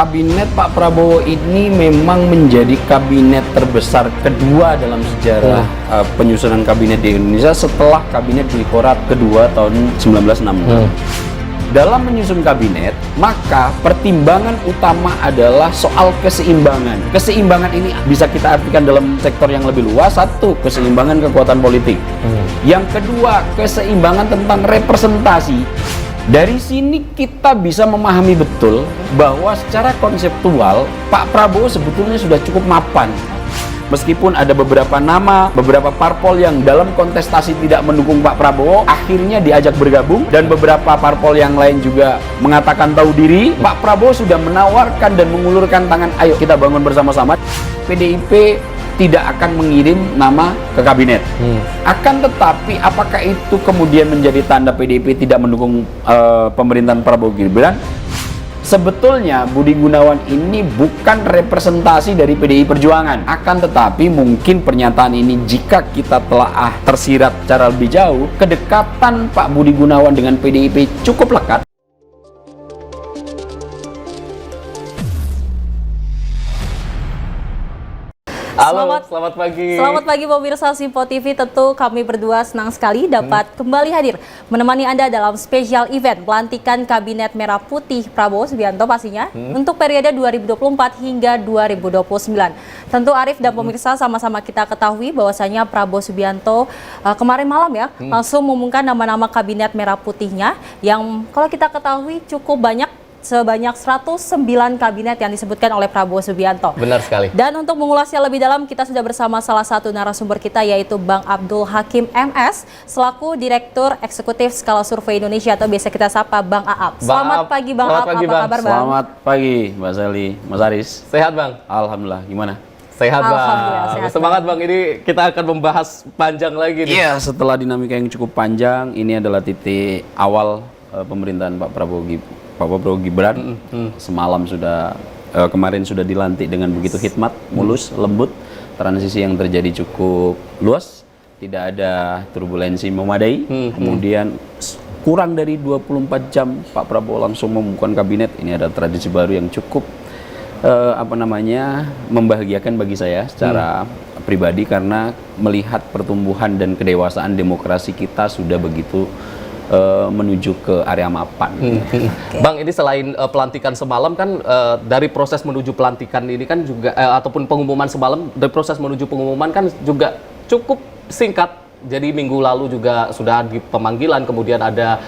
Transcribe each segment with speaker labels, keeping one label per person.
Speaker 1: Kabinet Pak Prabowo ini memang menjadi kabinet terbesar kedua dalam sejarah penyusunan kabinet di Indonesia setelah kabinet Menpora kedua tahun 1966. Dalam menyusun kabinet, maka pertimbangan utama adalah soal keseimbangan. Keseimbangan ini bisa kita artikan dalam sektor yang lebih luas. Satu, keseimbangan kekuatan politik. Yang kedua, keseimbangan tentang representasi. Dari sini kita bisa memahami betul bahwa secara konseptual Pak Prabowo sebetulnya sudah cukup mapan. Meskipun ada beberapa nama, beberapa parpol yang dalam kontestasi tidak mendukung Pak Prabowo, akhirnya diajak bergabung, dan beberapa parpol yang lain juga mengatakan tahu diri, Pak Prabowo sudah menawarkan dan mengulurkan tangan, ayo kita bangun bersama-sama. PDIP tidak akan mengirim nama ke kabinet. Akan tetapi apakah itu kemudian menjadi tanda PDIP tidak mendukung pemerintahan Prabowo Gibran? Sebetulnya Budi Gunawan ini bukan representasi dari PDI Perjuangan. Akan tetapi mungkin pernyataan ini jika kita telah tersirat secara lebih jauh, kedekatan Pak Budi Gunawan dengan PDIP cukup lekat.
Speaker 2: Selamat pagi.
Speaker 3: Selamat pagi pemirsa Simpo TV. Tentu kami berdua senang sekali dapat kembali hadir menemani Anda dalam spesial event pelantikan Kabinet Merah Putih Prabowo Subianto pastinya untuk periode 2024 hingga 2029. Tentu Arif dan pemirsa sama-sama kita ketahui bahwasanya Prabowo Subianto kemarin malam ya langsung mengumumkan nama-nama Kabinet Merah Putihnya yang kalau kita ketahui cukup banyak, sebanyak 109 kabinet yang disebutkan oleh Prabowo Subianto.
Speaker 2: Benar sekali.
Speaker 3: Dan untuk mengulasnya lebih dalam, kita sudah bersama salah satu narasumber kita, yaitu Bang Abdul Hakim MS, selaku Direktur Eksekutif Skala Survei Indonesia, atau biasa kita sapa Bang Aap. Selamat pagi Bang Aap, apa kabar Bang?
Speaker 1: Selamat pagi Mbak Sally, Mas Aris.
Speaker 2: Sehat Bang?
Speaker 1: Alhamdulillah, gimana?
Speaker 2: Sehat Bang.
Speaker 3: Sehat,
Speaker 2: Semangat Bang, ini kita akan membahas panjang lagi nih.
Speaker 1: Iya, setelah dinamika yang cukup panjang, ini adalah titik awal pemerintahan Pak Prabowo Gibran. Semalam sudah kemarin sudah dilantik dengan begitu hikmat, mulus, lembut. Transisi yang terjadi cukup luas, tidak ada turbulensi memadai. Kemudian kurang dari 24 jam Pak Prabowo langsung mengumumkan kabinet. Ini ada tradisi baru yang cukup membahagiakan bagi saya secara pribadi, karena melihat pertumbuhan dan kedewasaan demokrasi kita sudah begitu menuju ke area mapan.
Speaker 2: Bang, ini selain pelantikan semalam kan dari proses menuju pelantikan ini kan juga ataupun pengumuman semalam, dari proses menuju pengumuman kan juga cukup singkat. Jadi minggu lalu juga sudah di pemanggilan, kemudian ada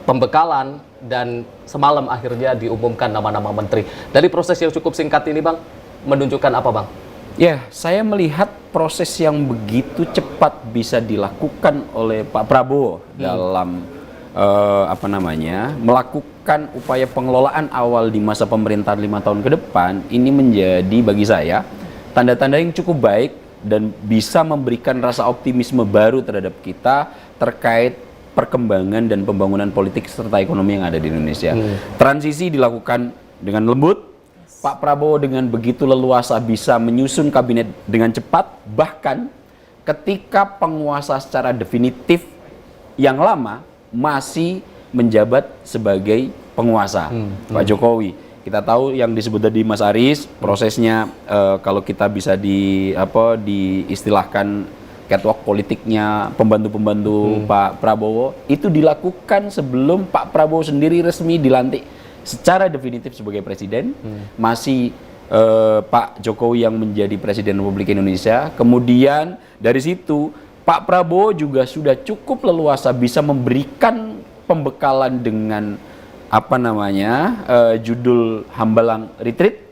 Speaker 2: pembekalan, dan semalam akhirnya diumumkan nama-nama menteri. Dari proses yang cukup singkat ini Bang, menunjukkan apa Bang?
Speaker 1: Ya, saya melihat proses yang begitu cepat bisa dilakukan oleh Pak Prabowo dalam melakukan upaya pengelolaan awal di masa pemerintahan 5 tahun ke depan. Ini menjadi bagi saya tanda-tanda yang cukup baik dan bisa memberikan rasa optimisme baru terhadap kita terkait perkembangan dan pembangunan politik serta ekonomi yang ada di Indonesia. Transisi dilakukan dengan lembut. Pak Prabowo dengan begitu leluasa bisa menyusun kabinet dengan cepat, bahkan ketika penguasa secara definitif yang lama masih menjabat sebagai penguasa, Pak Jokowi. Kita tahu yang disebut tadi Mas Aris, prosesnya kalau kita bisa diistilahkan catwalk politiknya pembantu-pembantu Pak Prabowo itu dilakukan sebelum Pak Prabowo sendiri resmi dilantik secara definitif sebagai presiden. Masih Pak Jokowi yang menjadi Presiden Republik Indonesia. Kemudian dari situ Pak Prabowo juga sudah cukup leluasa bisa memberikan pembekalan dengan judul Hambalang Retreat,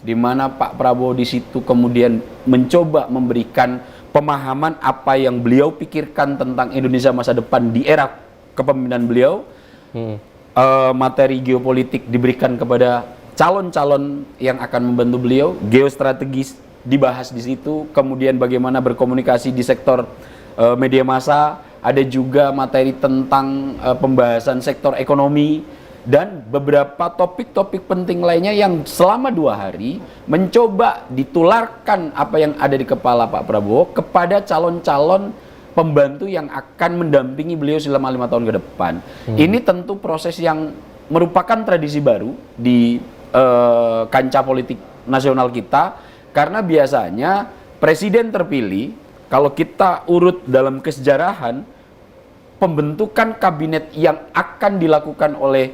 Speaker 1: di mana Pak Prabowo di situ kemudian mencoba memberikan pemahaman apa yang beliau pikirkan tentang Indonesia masa depan di era kepemimpinan beliau. Materi geopolitik diberikan kepada calon-calon yang akan membantu beliau, geostrategis dibahas di situ, kemudian bagaimana berkomunikasi di sektor media massa, ada juga materi tentang pembahasan sektor ekonomi, dan beberapa topik-topik penting lainnya yang selama 2 hari mencoba ditularkan apa yang ada di kepala Pak Prabowo kepada calon-calon pembantu yang akan mendampingi beliau selama 5 tahun ke depan. Ini tentu proses yang merupakan tradisi baru di kancah politik nasional kita, karena biasanya presiden terpilih, kalau kita urut dalam kesejarahan, pembentukan kabinet yang akan dilakukan oleh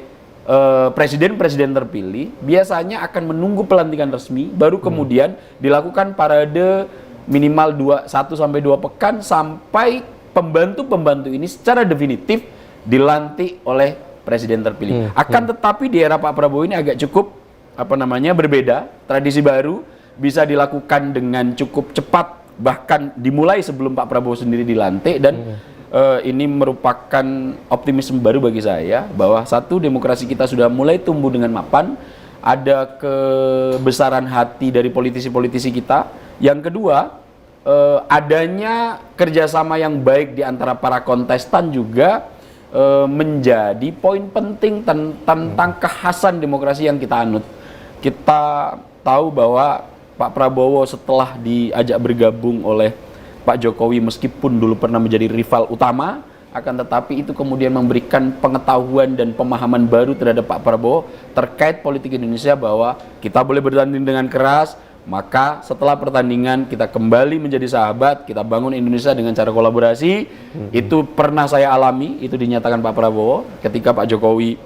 Speaker 1: presiden-presiden terpilih biasanya akan menunggu pelantikan resmi, baru kemudian dilakukan parade minimal 1-2 pekan sampai pembantu-pembantu ini secara definitif dilantik oleh presiden terpilih. Akan tetapi di era Pak Prabowo ini agak cukup berbeda, tradisi baru bisa dilakukan dengan cukup cepat, bahkan dimulai sebelum Pak Prabowo sendiri dilantik, dan ini merupakan optimisme baru bagi saya bahwa satu, demokrasi kita sudah mulai tumbuh dengan mapan, ada kebesaran hati dari politisi-politisi kita. Yang kedua, adanya kerjasama yang baik di antara para kontestan juga menjadi poin penting tentang kekhasan demokrasi yang kita anut. Kita tahu bahwa Pak Prabowo setelah diajak bergabung oleh Pak Jokowi, meskipun dulu pernah menjadi rival utama, akan tetapi itu kemudian memberikan pengetahuan dan pemahaman baru terhadap Pak Prabowo terkait politik Indonesia, bahwa kita boleh bertanding dengan keras, maka setelah pertandingan kita kembali menjadi sahabat, kita bangun Indonesia dengan cara kolaborasi. Itu pernah saya alami, itu dinyatakan Pak Prabowo ketika Pak Jokowi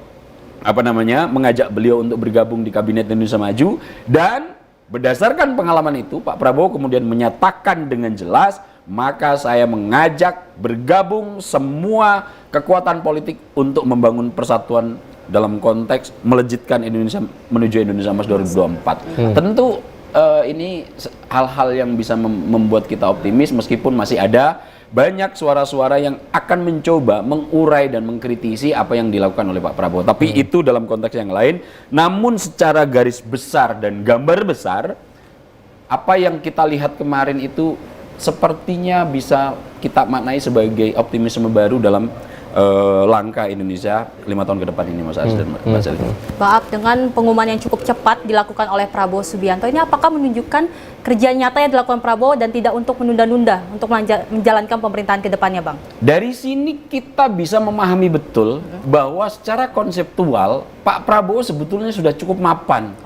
Speaker 1: mengajak beliau untuk bergabung di Kabinet Indonesia Maju, dan berdasarkan pengalaman itu Pak Prabowo kemudian menyatakan dengan jelas, maka saya mengajak bergabung semua kekuatan politik untuk membangun persatuan dalam konteks melejitkan Indonesia menuju Indonesia Emas 2024. Tentu ini hal-hal yang bisa membuat kita optimis, meskipun masih ada banyak suara-suara yang akan mencoba mengurai dan mengkritisi apa yang dilakukan oleh Pak Prabowo. Tapi itu dalam konteks yang lain. Namun secara garis besar dan gambar besar, apa yang kita lihat kemarin itu sepertinya bisa kita maknai sebagai optimisme baru dalam langkah Indonesia 5 tahun ke depan ini, Mas Aris dan Mbak Selvi.
Speaker 3: Maaf, dengan pengumuman yang cukup cepat dilakukan oleh Prabowo Subianto, ini apakah menunjukkan kerja nyata yang dilakukan Prabowo dan tidak untuk menunda-nunda untuk menjalankan pemerintahan ke depannya, Bang?
Speaker 1: Dari sini kita bisa memahami betul bahwa secara konseptual Pak Prabowo sebetulnya sudah cukup mapan.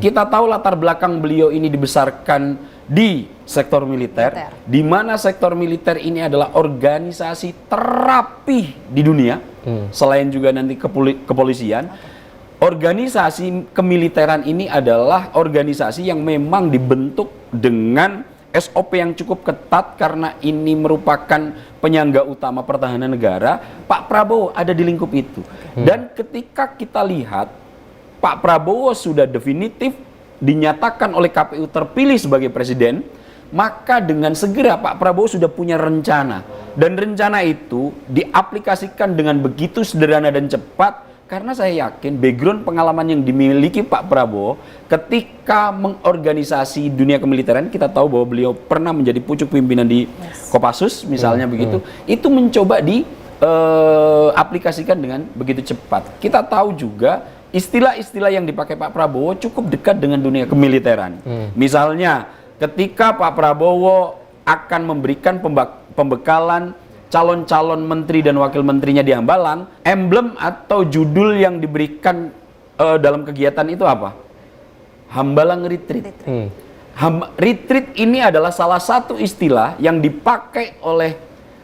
Speaker 1: Kita tahu latar belakang beliau ini dibesarkan di sektor militer, di mana sektor militer ini adalah organisasi terapih di dunia, selain juga nanti kepolisian. Organisasi kemiliteran ini adalah organisasi yang memang dibentuk dengan SOP yang cukup ketat, karena ini merupakan penyangga utama pertahanan negara. Pak Prabowo ada di lingkup itu. Dan ketika kita lihat Pak Prabowo sudah definitif dinyatakan oleh KPU terpilih sebagai presiden, maka dengan segera Pak Prabowo sudah punya rencana. Dan rencana itu diaplikasikan dengan begitu sederhana dan cepat, karena saya yakin background pengalaman yang dimiliki Pak Prabowo ketika mengorganisasi dunia kemiliteran. Kita tahu bahwa beliau pernah menjadi pucuk pimpinan di Kopassus misalnya begitu. Itu mencoba diaplikasikan dengan begitu cepat. Kita tahu juga istilah-istilah yang dipakai Pak Prabowo cukup dekat dengan dunia kemiliteran. Misalnya ketika Pak Prabowo akan memberikan pembekalan calon-calon menteri dan wakil menterinya di Hambalang, emblem atau judul yang diberikan dalam kegiatan itu apa? Hambalang Retreat. Retreat ini adalah salah satu istilah yang dipakai oleh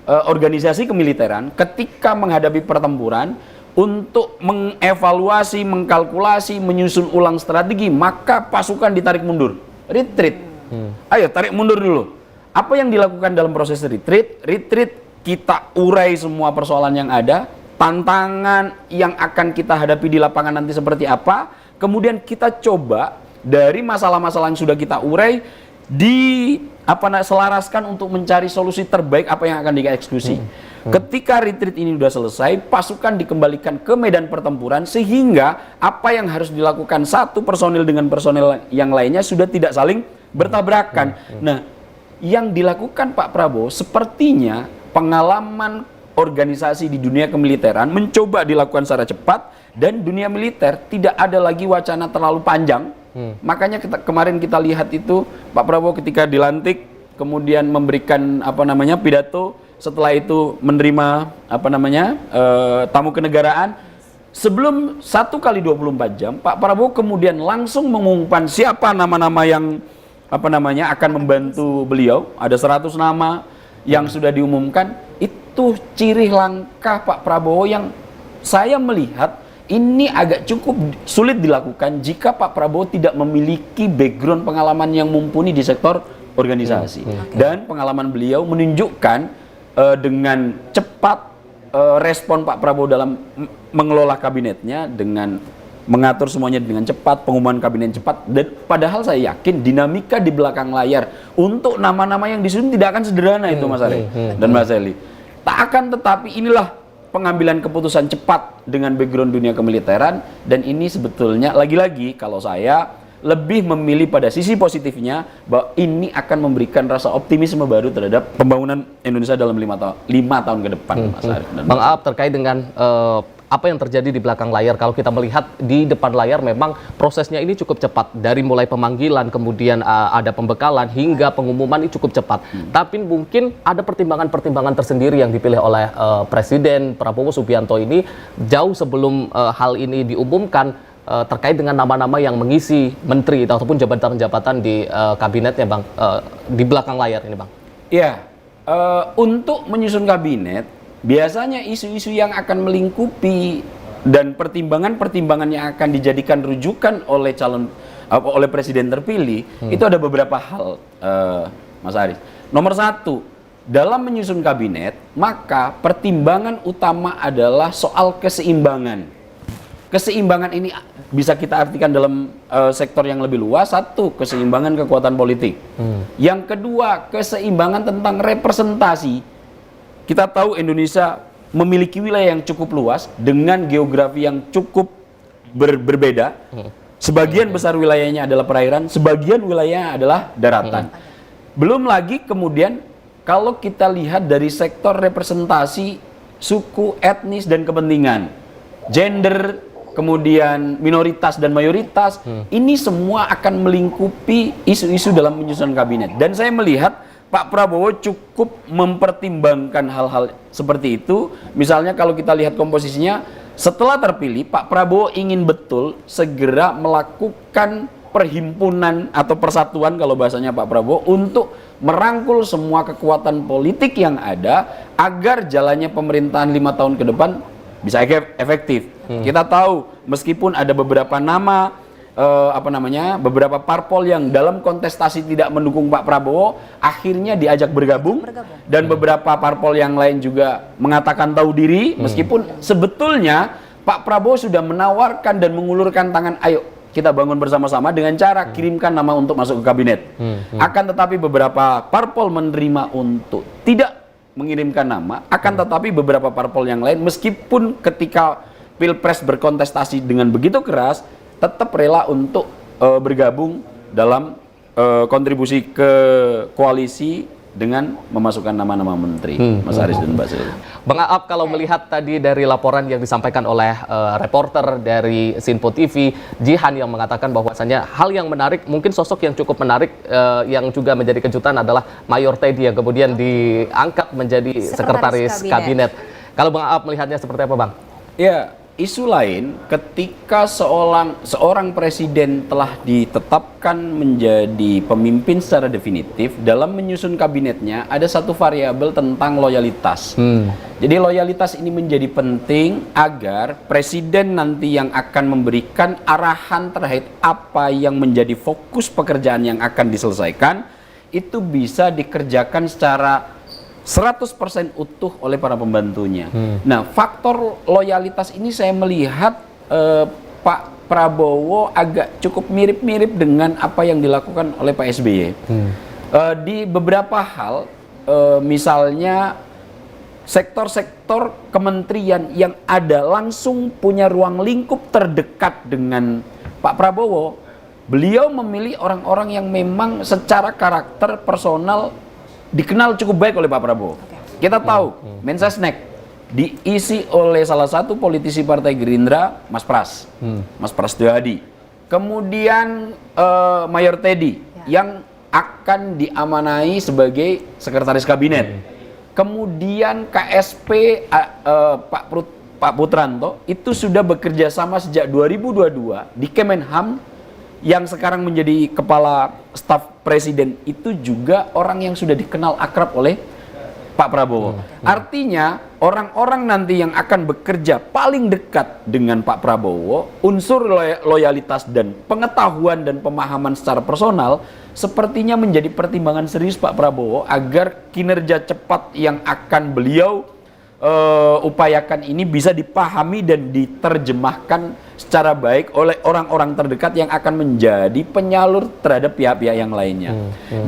Speaker 1: organisasi kemiliteran ketika menghadapi pertempuran untuk mengevaluasi, mengkalkulasi, menyusun ulang strategi, maka pasukan ditarik mundur. Retreat. Ayo tarik mundur dulu. Apa yang dilakukan dalam proses retreat? Retreat kita urai semua persoalan yang ada, tantangan yang akan kita hadapi di lapangan nanti seperti apa, kemudian kita coba dari masalah-masalah yang sudah kita urai selaraskan untuk mencari solusi terbaik apa yang akan dieksekusi. Ketika retreat ini sudah selesai, pasukan dikembalikan ke medan pertempuran, sehingga apa yang harus dilakukan satu personil dengan personil yang lainnya sudah tidak saling bertabrakan. Nah, yang dilakukan Pak Prabowo sepertinya pengalaman organisasi di dunia kemiliteran mencoba dilakukan secara cepat, dan dunia militer tidak ada lagi wacana terlalu panjang. Makanya kemarin kita lihat itu Pak Prabowo ketika dilantik kemudian memberikan pidato, setelah itu menerima tamu kenegaraan, sebelum 1 kali 24 jam, Pak Prabowo kemudian langsung mengumumkan siapa nama-nama yang akan membantu beliau. Ada 100 nama yang sudah diumumkan. Itu ciri langkah Pak Prabowo yang saya melihat ini agak cukup sulit dilakukan jika Pak Prabowo tidak memiliki background pengalaman yang mumpuni di sektor organisasi. Dan pengalaman beliau menunjukkan dengan cepat respon Pak Prabowo dalam mengelola kabinetnya, dengan mengatur semuanya dengan cepat, pengumuman kabinet cepat, dan padahal saya yakin dinamika di belakang layar untuk nama-nama yang disusun tidak akan sederhana itu Mas Ari dan Mas Eli. Tak akan, tetapi inilah pengambilan keputusan cepat dengan background dunia kemiliteran, dan ini sebetulnya lagi-lagi kalau saya lebih memilih pada sisi positifnya bahwa ini akan memberikan rasa optimisme baru terhadap pembangunan Indonesia dalam 5 tahun ke depan, Mas Ari.
Speaker 2: Bang Aap, terkait dengan apa yang terjadi di belakang layar, kalau kita melihat di depan layar memang prosesnya ini cukup cepat, dari mulai pemanggilan, kemudian ada pembekalan, hingga pengumuman ini cukup cepat. Tapi mungkin ada pertimbangan-pertimbangan tersendiri yang dipilih oleh Presiden Prabowo Subianto ini jauh sebelum hal ini diumumkan, terkait dengan nama-nama yang mengisi menteri ataupun jabatan-jabatan di kabinetnya, Bang, di belakang layar ini, Bang.
Speaker 1: Iya, untuk menyusun kabinet, biasanya isu-isu yang akan melingkupi dan pertimbangan-pertimbangan yang akan dijadikan rujukan oleh presiden terpilih, itu ada beberapa hal, Mas Aris. Nomor 1, dalam menyusun kabinet, maka pertimbangan utama adalah soal keseimbangan. Keseimbangan ini bisa kita artikan dalam sektor yang lebih luas. 1, keseimbangan kekuatan politik. Yang kedua, keseimbangan tentang representasi. Kita tahu Indonesia memiliki wilayah yang cukup luas dengan geografi yang cukup berbeda. Sebagian besar wilayahnya adalah perairan, sebagian wilayahnya adalah daratan. Belum lagi kemudian kalau kita lihat dari sektor representasi suku, etnis, dan kepentingan, gender, kemudian minoritas dan mayoritas, ini semua akan melingkupi isu-isu dalam menyusun kabinet. Dan saya melihat Pak Prabowo cukup mempertimbangkan hal-hal seperti itu. Misalnya kalau kita lihat komposisinya, setelah terpilih, Pak Prabowo ingin betul segera melakukan perhimpunan atau persatuan kalau bahasanya Pak Prabowo untuk merangkul semua kekuatan politik yang ada agar jalannya pemerintahan 5 tahun ke depan bisa efektif. Kita tahu meskipun ada beberapa nama, beberapa parpol yang dalam kontestasi tidak mendukung Pak Prabowo akhirnya diajak bergabung. Dan beberapa parpol yang lain juga mengatakan tahu diri, meskipun sebetulnya Pak Prabowo sudah menawarkan dan mengulurkan tangan, ayo kita bangun bersama-sama dengan cara kirimkan nama untuk masuk ke kabinet. Akan tetapi beberapa parpol menerima untuk tidak mengirimkan nama, akan tetapi beberapa parpol yang lain meskipun ketika Pilpres berkontestasi dengan begitu keras, tetap rela untuk bergabung dalam kontribusi ke koalisi dengan memasukkan nama-nama menteri, Mas Aris dan Mbak Sel.
Speaker 2: Bang Aap, kalau melihat tadi dari laporan yang disampaikan oleh reporter dari Sinpo TV, Jihan, yang mengatakan bahwasannya hal yang menarik, mungkin sosok yang cukup menarik yang juga menjadi kejutan adalah Mayor Teddy yang kemudian diangkat menjadi sekretaris kabinet. Kalau Bang Aap melihatnya seperti apa, Bang?
Speaker 1: Ya, isu lain ketika seorang presiden telah ditetapkan menjadi pemimpin secara definitif, dalam menyusun kabinetnya ada satu variabel tentang loyalitas. Jadi loyalitas ini menjadi penting agar presiden nanti yang akan memberikan arahan terkait apa yang menjadi fokus pekerjaan yang akan diselesaikan itu bisa dikerjakan secara 100% utuh oleh para pembantunya. Nah, faktor loyalitas ini saya melihat Pak Prabowo agak cukup mirip-mirip dengan apa yang dilakukan oleh Pak SBY. Di beberapa hal, misalnya sektor-sektor kementerian yang ada langsung punya ruang lingkup terdekat dengan Pak Prabowo, beliau memilih orang-orang yang memang secara karakter personal dikenal cukup baik oleh Pak Prabowo. Kita tahu Mensesnek diisi oleh salah satu politisi Partai Gerindra, Mas Pras, Mas Prasetyo Adi. Kemudian Mayor Teddy yang akan diamanai sebagai sekretaris kabinet. Kemudian KSP Pak Pak Putranto itu sudah bekerja sama sejak 2022 di Kemenham, yang sekarang menjadi kepala staf presiden itu juga orang yang sudah dikenal akrab oleh Pak Prabowo. Artinya orang-orang nanti yang akan bekerja paling dekat dengan Pak Prabowo, unsur loyalitas dan pengetahuan dan pemahaman secara personal sepertinya menjadi pertimbangan serius Pak Prabowo agar kinerja cepat yang akan beliau upayakan ini bisa dipahami dan diterjemahkan secara baik oleh orang-orang terdekat yang akan menjadi penyalur terhadap pihak-pihak yang lainnya.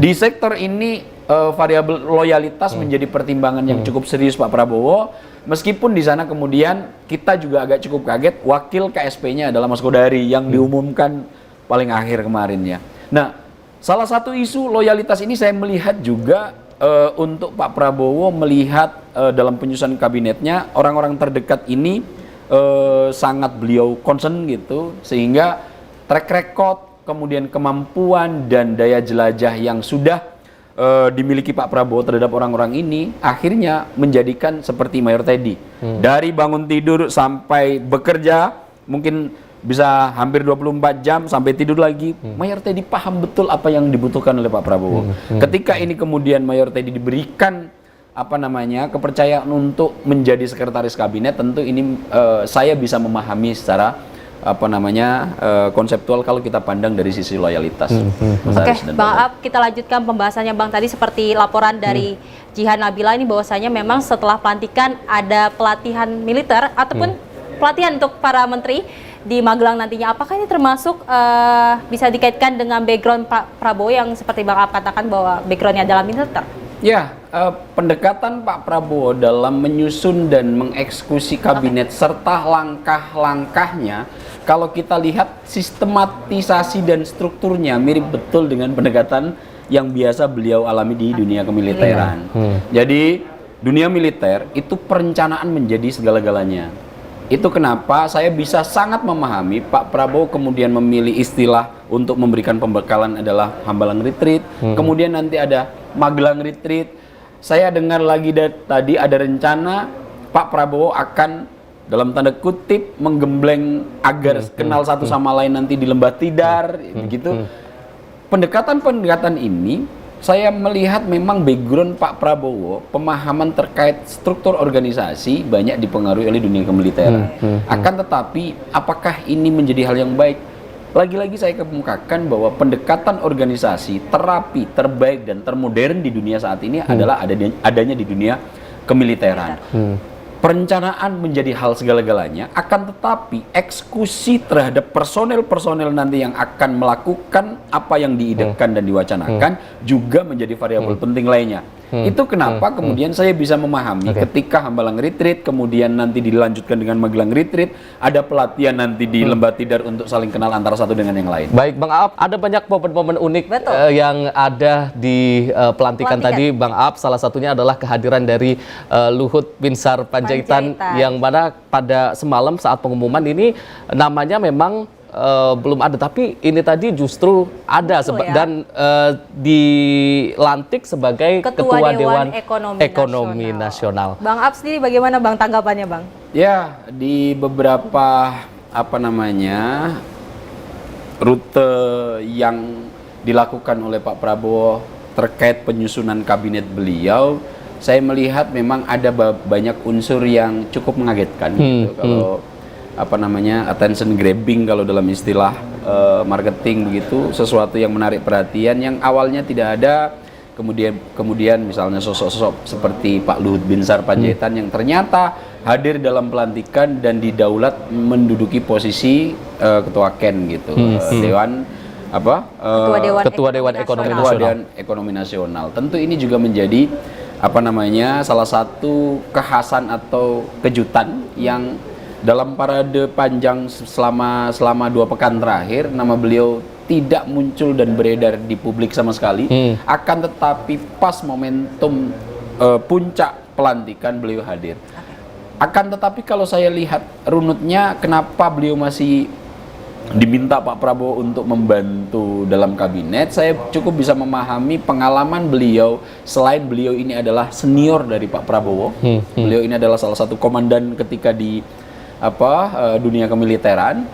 Speaker 1: Di sektor ini variabel loyalitas menjadi pertimbangan yang cukup serius Pak Prabowo, meskipun di sana kemudian kita juga agak cukup kaget wakil KSP-nya adalah Mas Kodari yang diumumkan paling akhir kemarin ya. Nah, salah satu isu loyalitas ini saya melihat juga untuk Pak Prabowo melihat dalam penyusunan kabinetnya orang-orang terdekat ini sangat beliau concern gitu, sehingga track record, kemudian kemampuan dan daya jelajah yang sudah dimiliki Pak Prabowo terhadap orang-orang ini akhirnya menjadikan seperti Mayor Teddy. Dari bangun tidur sampai bekerja mungkin bisa hampir 24 jam sampai tidur lagi. Mayor Teddy paham betul apa yang dibutuhkan oleh Pak Prabowo. Ketika ini kemudian Mayor Teddy diberikan kepercayaan untuk menjadi sekretaris kabinet, tentu ini saya bisa memahami secara konseptual kalau kita pandang dari sisi loyalitas.
Speaker 3: Oke, Bang Aap, kita lanjutkan pembahasannya Bang. Tadi seperti laporan dari Jihan Nabila ini bahwasanya memang setelah pelantikan ada pelatihan militer ataupun pelatihan untuk para menteri di Magelang nantinya. Apakah ini termasuk bisa dikaitkan dengan background Pak Prabowo yang seperti Bang Aap katakan bahwa backgroundnya adalah militer?
Speaker 1: Ya, pendekatan Pak Prabowo dalam menyusun dan mengeksekusi kabinet serta langkah-langkahnya, kalau kita lihat sistematisasi dan strukturnya mirip betul dengan pendekatan yang biasa beliau alami di dunia kemiliteran. Jadi dunia militer itu perencanaan menjadi segala-galanya. Itu kenapa saya bisa sangat memahami Pak Prabowo kemudian memilih istilah untuk memberikan pembekalan adalah Hambalang Retreat, kemudian nanti ada Magelang Retreat. Saya dengar lagi tadi ada rencana Pak Prabowo akan dalam tanda kutip menggembleng agar kenal satu sama lain nanti di Lembah Tidar, begitu. Pendekatan-pendekatan ini saya melihat memang background Pak Prabowo, pemahaman terkait struktur organisasi banyak dipengaruhi oleh dunia kemiliteran. Akan tetapi, apakah ini menjadi hal yang baik? Lagi-lagi saya kemukakan bahwa pendekatan organisasi, terapi terbaik dan termodern di dunia saat ini adalah adanya di dunia kemiliteran. Perencanaan menjadi hal segala-galanya, akan tetapi eksekusi terhadap personel-personel nanti yang akan melakukan apa yang diidamkan dan diwacanakan juga menjadi variabel penting lainnya. Itu kenapa kemudian saya bisa memahami ketika Hambalang Retreat, kemudian nanti dilanjutkan dengan Magelang Retreat, ada pelatihan nanti di Lembah Tidar untuk saling kenal antara satu dengan yang lain.
Speaker 2: Baik, Bang Aap, ada banyak momen-momen unik yang ada di pelantikan tadi, Bang Aap. Salah satunya adalah kehadiran dari Luhut Binsar Panjaitan, yang mana pada semalam saat pengumuman ini namanya memang belum ada, tapi ini tadi justru ada dan dilantik sebagai Ketua Dewan Ekonomi Nasional.
Speaker 3: Bang Aap sendiri bagaimana Bang tanggapannya Bang?
Speaker 1: Ya, di beberapa rute yang dilakukan oleh Pak Prabowo terkait penyusunan kabinet beliau, saya melihat memang ada banyak unsur yang cukup mengagetkan gitu. Kalau attention grabbing kalau dalam istilah marketing begitu, sesuatu yang menarik perhatian yang awalnya tidak ada, kemudian misalnya sosok-sosok seperti Pak Luhut Binsar Panjaitan yang ternyata hadir dalam pelantikan dan didaulat menduduki posisi ketua KEN gitu,
Speaker 2: Ketua Dewan
Speaker 1: Ekonomi Nasional. Tentu ini juga menjadi salah satu kekhasan atau kejutan yang dalam parade panjang selama 2 pekan terakhir, nama beliau tidak muncul dan beredar di publik sama sekali. Akan tetapi pas momentum puncak pelantikan beliau hadir. Akan tetapi kalau saya lihat runutnya, kenapa beliau masih diminta Pak Prabowo untuk membantu dalam kabinet, saya cukup bisa memahami pengalaman beliau. Selain beliau ini adalah senior dari Pak Prabowo, beliau ini adalah salah satu komandan ketika di dunia kemiliteran,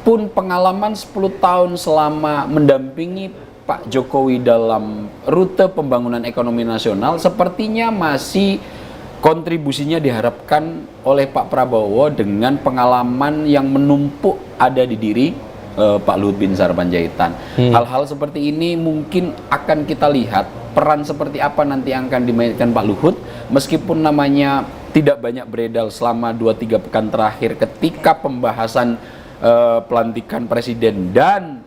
Speaker 1: pun pengalaman 10 tahun selama mendampingi Pak Jokowi dalam rute pembangunan ekonomi nasional sepertinya masih kontribusinya diharapkan oleh Pak Prabowo dengan pengalaman yang menumpuk ada di diri Pak Luhut bin Sarpanjaitan. Hal-hal seperti ini mungkin akan kita lihat peran seperti apa nanti yang akan dimainkan Pak Luhut, meskipun namanya tidak banyak beredar selama 2-3 pekan terakhir ketika pembahasan pelantikan presiden dan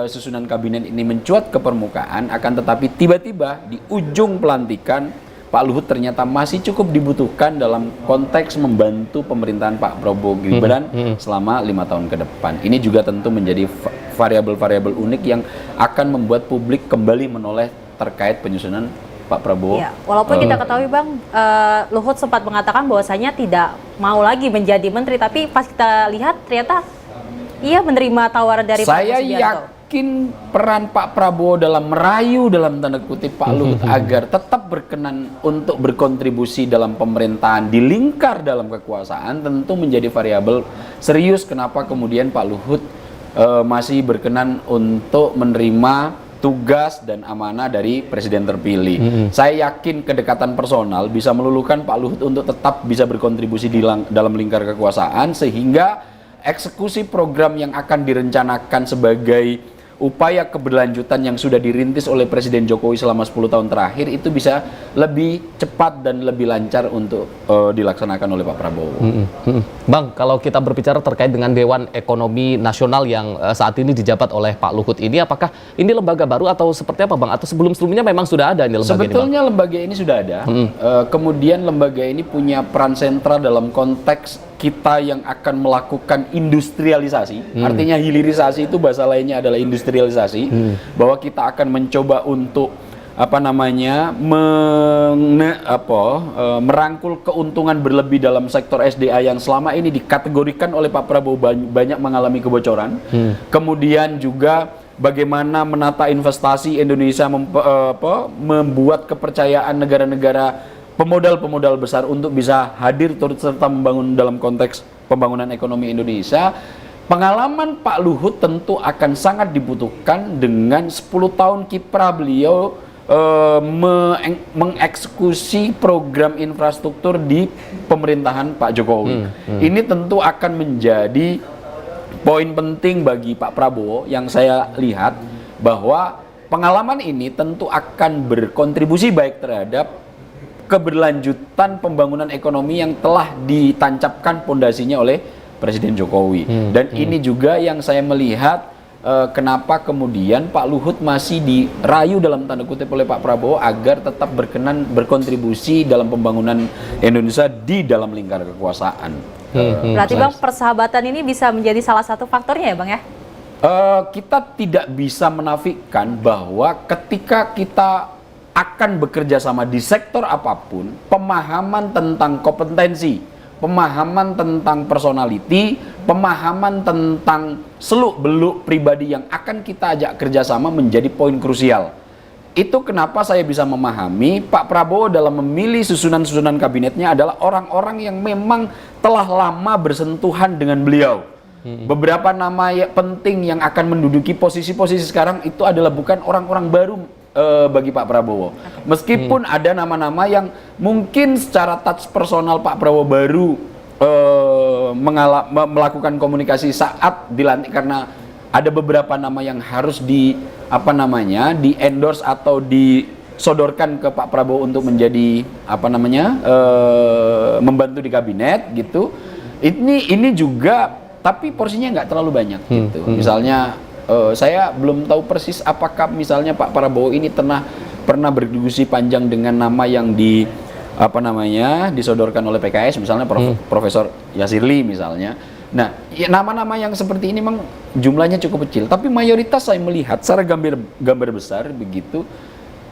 Speaker 1: susunan kabinet ini mencuat ke permukaan, akan tetapi tiba-tiba di ujung pelantikan Pak Luhut ternyata masih cukup dibutuhkan dalam konteks membantu pemerintahan Pak Prabowo Gibran selama 5 tahun ke depan. Ini juga tentu menjadi variabel-variabel unik yang akan membuat publik kembali menoleh terkait penyusunan Pak Prabowo.
Speaker 3: Ya, walaupun kita ketahui Bang, Luhut sempat mengatakan bahwasanya tidak mau lagi menjadi menteri, tapi pas kita lihat ternyata ia menerima tawaran dari Pak
Speaker 1: Saya
Speaker 3: Subianto.
Speaker 1: yakin peran Pak Prabowo dalam merayu dalam tanda kutip Pak Luhut agar tetap berkenan untuk berkontribusi dalam pemerintahan di lingkar dalam kekuasaan tentu menjadi variabel serius kenapa kemudian Pak Luhut masih berkenan untuk menerima tugas dan amanah dari presiden terpilih. Saya yakin kedekatan personal bisa meluluhkan Pak Luhut untuk tetap bisa berkontribusi dalam lingkar kekuasaan sehingga eksekusi program yang akan direncanakan sebagai upaya keberlanjutan yang sudah dirintis oleh Presiden Jokowi selama 10 tahun terakhir itu bisa lebih cepat dan lebih lancar untuk dilaksanakan oleh Pak Prabowo.
Speaker 2: Bang, kalau kita berbicara terkait dengan Dewan Ekonomi Nasional yang saat ini dijabat oleh Pak Luhut ini, apakah ini lembaga baru atau seperti apa Bang? Atau sebelum-sebelumnya memang sudah ada ini lembaga
Speaker 1: Sebetulnya
Speaker 2: ini, Bang?
Speaker 1: lembaga ini sudah ada. Kemudian lembaga ini punya peran sentral dalam konteks kita yang akan melakukan industrialisasi, artinya hilirisasi itu bahasa lainnya adalah industrialisasi, bahwa kita akan mencoba untuk merangkul keuntungan berlebih dalam sektor SDA yang selama ini dikategorikan oleh Pak Prabowo banyak mengalami kebocoran. Kemudian juga bagaimana menata investasi Indonesia, membuat kepercayaan negara-negara pemodal-pemodal besar untuk bisa hadir turut serta membangun dalam konteks pembangunan ekonomi Indonesia. Pengalaman Pak Luhut tentu akan sangat dibutuhkan dengan 10 tahun kiprah beliau mengeksekusi program infrastruktur di pemerintahan Pak Jokowi. Ini tentu akan menjadi poin penting bagi Pak Prabowo yang saya lihat bahwa pengalaman ini tentu akan berkontribusi baik terhadap keberlanjutan pembangunan ekonomi yang telah ditancapkan pondasinya oleh Presiden Jokowi. Dan ini juga yang saya melihat kenapa kemudian Pak Luhut masih dirayu dalam tanda kutip oleh Pak Prabowo agar tetap berkenan berkontribusi dalam pembangunan Indonesia di dalam lingkar kekuasaan.
Speaker 3: Berarti Bang, persahabatan ini bisa menjadi salah satu faktornya ya Bang ya?
Speaker 1: Kita tidak bisa menafikan bahwa ketika kita akan bekerja sama di sektor apapun, pemahaman tentang kompetensi, pemahaman tentang personality, pemahaman tentang seluk-beluk pribadi yang akan kita ajak kerjasama menjadi poin krusial. Itu kenapa saya bisa memahami Pak Prabowo dalam memilih susunan-susunan kabinetnya adalah orang-orang yang memang telah lama bersentuhan dengan beliau. Beberapa nama penting yang akan menduduki posisi-posisi sekarang itu adalah bukan orang-orang baru bagi Pak Prabowo. Meskipun ada nama-nama yang mungkin secara touch personal Pak Prabowo baru melakukan komunikasi saat dilantik karena ada beberapa nama yang harus di endorse atau disodorkan ke Pak Prabowo untuk menjadi membantu di kabinet gitu. Ini juga tapi porsinya nggak terlalu banyak gitu. Misalnya saya belum tahu persis apakah misalnya Pak Prabowo ini pernah berdiskusi panjang dengan nama yang disodorkan oleh PKS, misalnya Profesor Yasirli misalnya. Nah, nama-nama yang seperti ini memang jumlahnya cukup kecil, tapi mayoritas saya melihat secara gambar besar begitu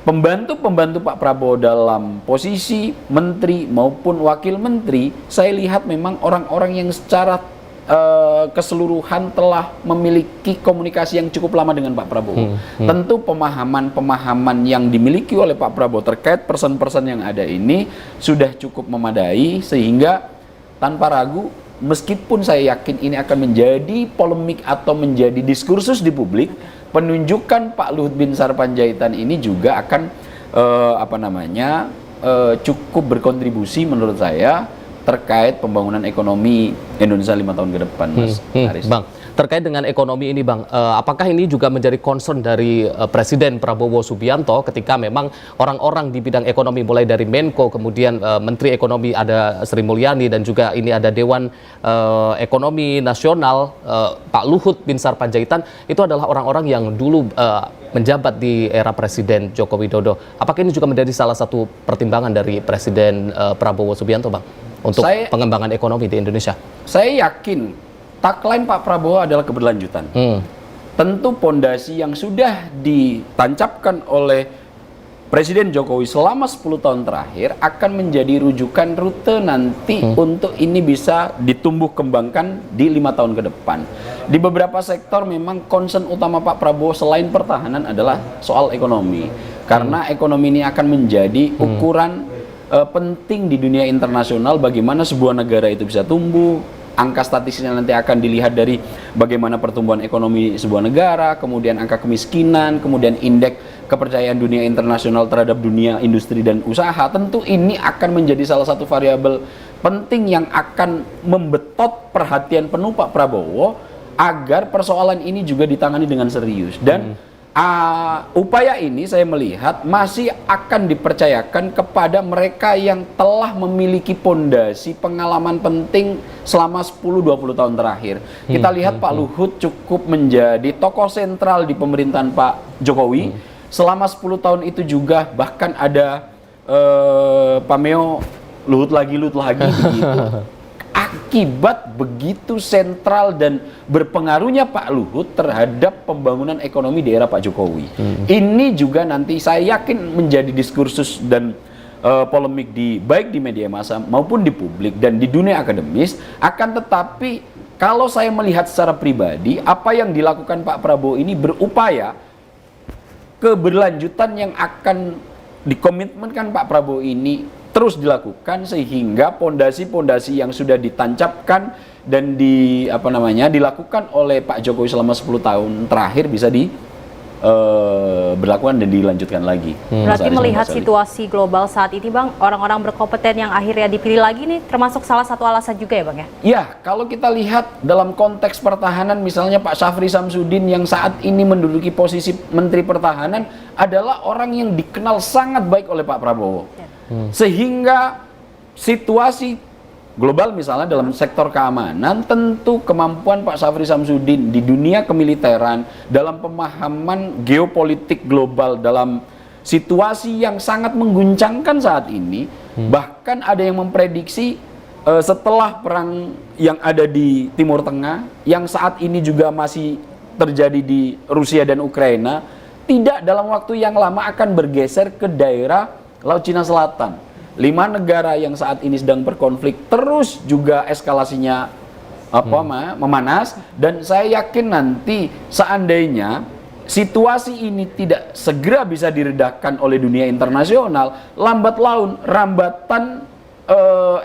Speaker 1: pembantu-pembantu Pak Prabowo dalam posisi menteri maupun wakil menteri, saya lihat memang orang-orang yang secara keseluruhan telah memiliki komunikasi yang cukup lama dengan Pak Prabowo. Tentu pemahaman yang dimiliki oleh Pak Prabowo terkait person-person yang ada ini sudah cukup memadai sehingga tanpa ragu meskipun saya yakin ini akan menjadi polemik atau menjadi diskursus di publik, penunjukan Pak Luhut Binsar Panjaitan ini juga akan cukup berkontribusi menurut saya terkait pembangunan ekonomi Indonesia 5 tahun ke depan, Mas Haris.
Speaker 2: Bang, terkait dengan ekonomi ini, Bang, apakah ini juga menjadi concern dari Presiden Prabowo Subianto ketika memang orang-orang di bidang ekonomi, mulai dari Menko, kemudian Menteri Ekonomi ada Sri Mulyani, dan juga ini ada Dewan Ekonomi Nasional Pak Luhut Binsar Panjaitan, itu adalah orang-orang yang dulu menjabat di era Presiden Joko Widodo. Apakah ini juga menjadi salah satu pertimbangan dari Presiden Prabowo Subianto, Bang, untuk pengembangan ekonomi di Indonesia?
Speaker 1: Saya yakin tagline Pak Prabowo adalah keberlanjutan. Tentu pondasi yang sudah ditancapkan oleh Presiden Jokowi selama 10 tahun terakhir akan menjadi rujukan rute nanti untuk ini bisa ditumbuh kembangkan di 5 tahun ke depan. Di beberapa sektor memang concern utama Pak Prabowo selain pertahanan adalah soal ekonomi. Karena ekonomi ini akan menjadi ukuran penting di dunia internasional bagaimana sebuah negara itu bisa tumbuh. Angka statistiknya nanti akan dilihat dari bagaimana pertumbuhan ekonomi sebuah negara, kemudian angka kemiskinan, kemudian indeks kepercayaan dunia internasional terhadap dunia industri dan usaha. Tentu ini akan menjadi salah satu variabel penting yang akan membetot perhatian penuh Pak Prabowo agar persoalan ini juga ditangani dengan serius. Dan upaya ini saya melihat masih akan dipercayakan kepada mereka yang telah memiliki pondasi pengalaman penting selama 10-20 tahun terakhir. Kita lihat Pak Luhut cukup menjadi tokoh sentral di pemerintahan Pak Jokowi. Selama 10 tahun itu juga bahkan ada pameo Luhut lagi begitu. Akibat begitu sentral dan berpengaruhnya Pak Luhut terhadap pembangunan ekonomi di era Pak Jokowi. Ini juga nanti saya yakin menjadi diskursus dan polemik baik di media massa maupun di publik dan di dunia akademis. Akan tetapi kalau saya melihat secara pribadi, apa yang dilakukan Pak Prabowo ini berupaya keberlanjutan yang akan dikomitmenkan Pak Prabowo ini terus dilakukan sehingga pondasi-pondasi yang sudah ditancapkan dan dilakukan oleh Pak Jokowi selama 10 tahun terakhir bisa berlakukan dan dilanjutkan lagi.
Speaker 3: Berarti melihat situasi global saat ini, Bang, orang-orang berkompeten yang akhirnya dipilih lagi nih termasuk salah satu alasan juga ya, Bang, ya? Ya,
Speaker 1: kalau kita lihat dalam konteks pertahanan, misalnya Pak Syafri Samsudin yang saat ini menduduki posisi Menteri Pertahanan adalah orang yang dikenal sangat baik oleh Pak Prabowo. Sehingga situasi global misalnya dalam sektor keamanan, tentu kemampuan Pak Syafri Samsudin di dunia kemiliteran, dalam pemahaman geopolitik global, dalam situasi yang sangat mengguncangkan saat ini, bahkan ada yang memprediksi setelah perang yang ada di Timur Tengah, yang saat ini juga masih terjadi di Rusia dan Ukraina, tidak dalam waktu yang lama akan bergeser ke daerah Laut Cina Selatan. 5 negara yang saat ini sedang berkonflik terus juga eskalasinya memanas, dan saya yakin nanti seandainya situasi ini tidak segera bisa diredakan oleh dunia internasional, lambat laun rambatan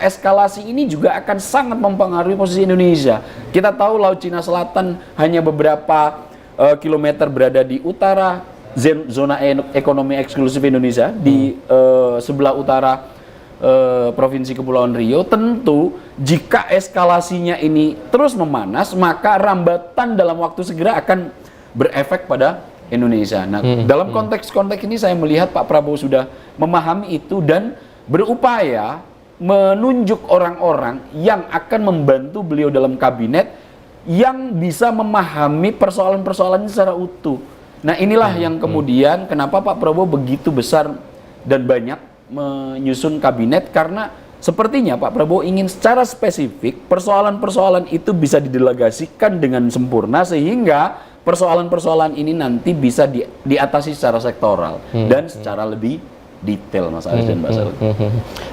Speaker 1: eskalasi ini juga akan sangat mempengaruhi posisi Indonesia. Kita tahu Laut Cina Selatan hanya beberapa kilometer berada di utara zona ekonomi eksklusif Indonesia, di sebelah utara Provinsi Kepulauan Riau. Tentu jika eskalasinya ini terus memanas, maka rambatan dalam waktu segera akan berefek pada Indonesia. Nah, dalam konteks ini saya melihat Pak Prabowo sudah memahami itu dan berupaya menunjuk orang-orang yang akan membantu beliau dalam kabinet yang bisa memahami persoalan-persoalan secara utuh. Nah, inilah yang kemudian kenapa Pak Prabowo begitu besar dan banyak menyusun kabinet, karena sepertinya Pak Prabowo ingin secara spesifik persoalan-persoalan itu bisa didelegasikan dengan sempurna sehingga persoalan-persoalan ini nanti bisa diatasi secara sektoral dan secara lebih detail, Mas Aris dan Mbak Sel.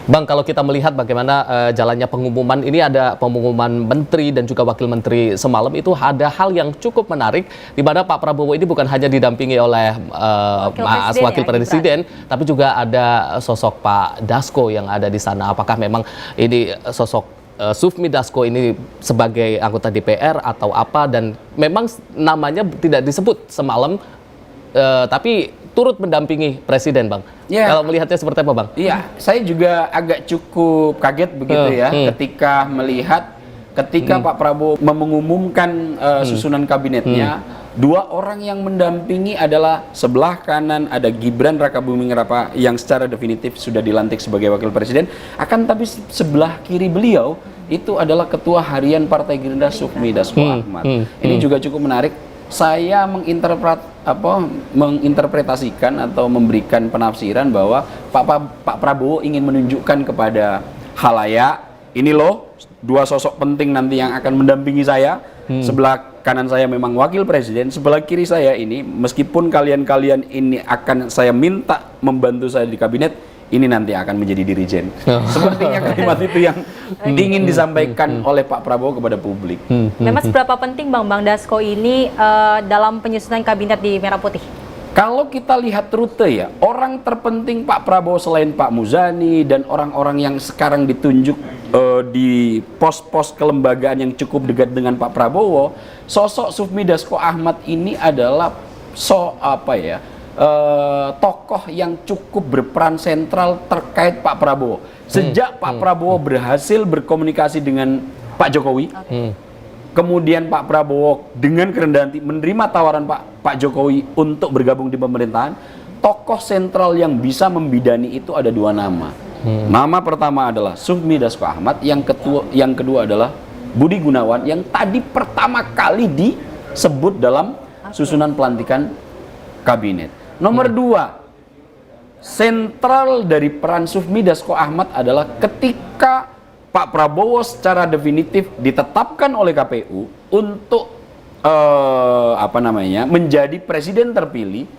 Speaker 2: Bang, kalau kita melihat bagaimana jalannya pengumuman, ini ada pengumuman menteri dan juga wakil menteri semalam, itu ada hal yang cukup menarik, di mana Pak Prabowo ini bukan hanya didampingi oleh wakil presiden, tapi juga ada sosok Pak Dasko yang ada di sana. Apakah memang ini sosok Sufmi Dasko ini sebagai anggota DPR atau apa, dan memang namanya tidak disebut semalam, tapi turut mendampingi presiden, Bang.
Speaker 1: Ya.
Speaker 2: Kalau melihatnya seperti apa, Bang?
Speaker 1: Iya, saya juga agak cukup kaget begitu ya ketika melihat Pak Prabowo mengumumkan susunan kabinetnya, dua orang yang mendampingi adalah sebelah kanan ada Gibran Rakabuming Raka yang secara definitif sudah dilantik sebagai wakil presiden, akan tapi sebelah kiri beliau itu adalah ketua harian Partai Gerindra Sufmi Dasko Ahmad. Ini juga cukup menarik. Saya menginterpretasikan atau memberikan penafsiran bahwa Pak Prabowo ingin menunjukkan kepada khalayak, ini loh dua sosok penting nanti yang akan mendampingi saya. Sebelah kanan saya memang wakil presiden, sebelah kiri saya ini meskipun kalian-kalian ini akan saya minta membantu saya di kabinet, ini nanti akan menjadi dirijen. Sepertinya kalimat itu yang ingin disampaikan oleh Pak Prabowo kepada publik.
Speaker 3: Memang seberapa penting Bang Dasko ini dalam penyusunan kabinet di Merah Putih?
Speaker 1: Kalau kita lihat rute ya, orang terpenting Pak Prabowo selain Pak Muzani dan orang-orang yang sekarang ditunjuk di pos-pos kelembagaan yang cukup dekat dengan Pak Prabowo, sosok Sufmi Dasko Ahmad ini adalah tokoh yang cukup berperan sentral terkait Pak Prabowo. Sejak Pak Prabowo berhasil berkomunikasi dengan Pak Jokowi, kemudian Pak Prabowo dengan kerendahan hati menerima tawaran Pak Jokowi untuk bergabung di pemerintahan, tokoh sentral yang bisa membidani itu ada dua nama. Nama pertama adalah Sufmi Dasko Ahmad, yang kedua adalah Budi Gunawan yang tadi pertama kali disebut dalam susunan pelantikan kabinet. Nomor dua, sentral dari peran Sufmi Dasko Ahmad adalah ketika Pak Prabowo secara definitif ditetapkan oleh KPU untuk menjadi presiden terpilih,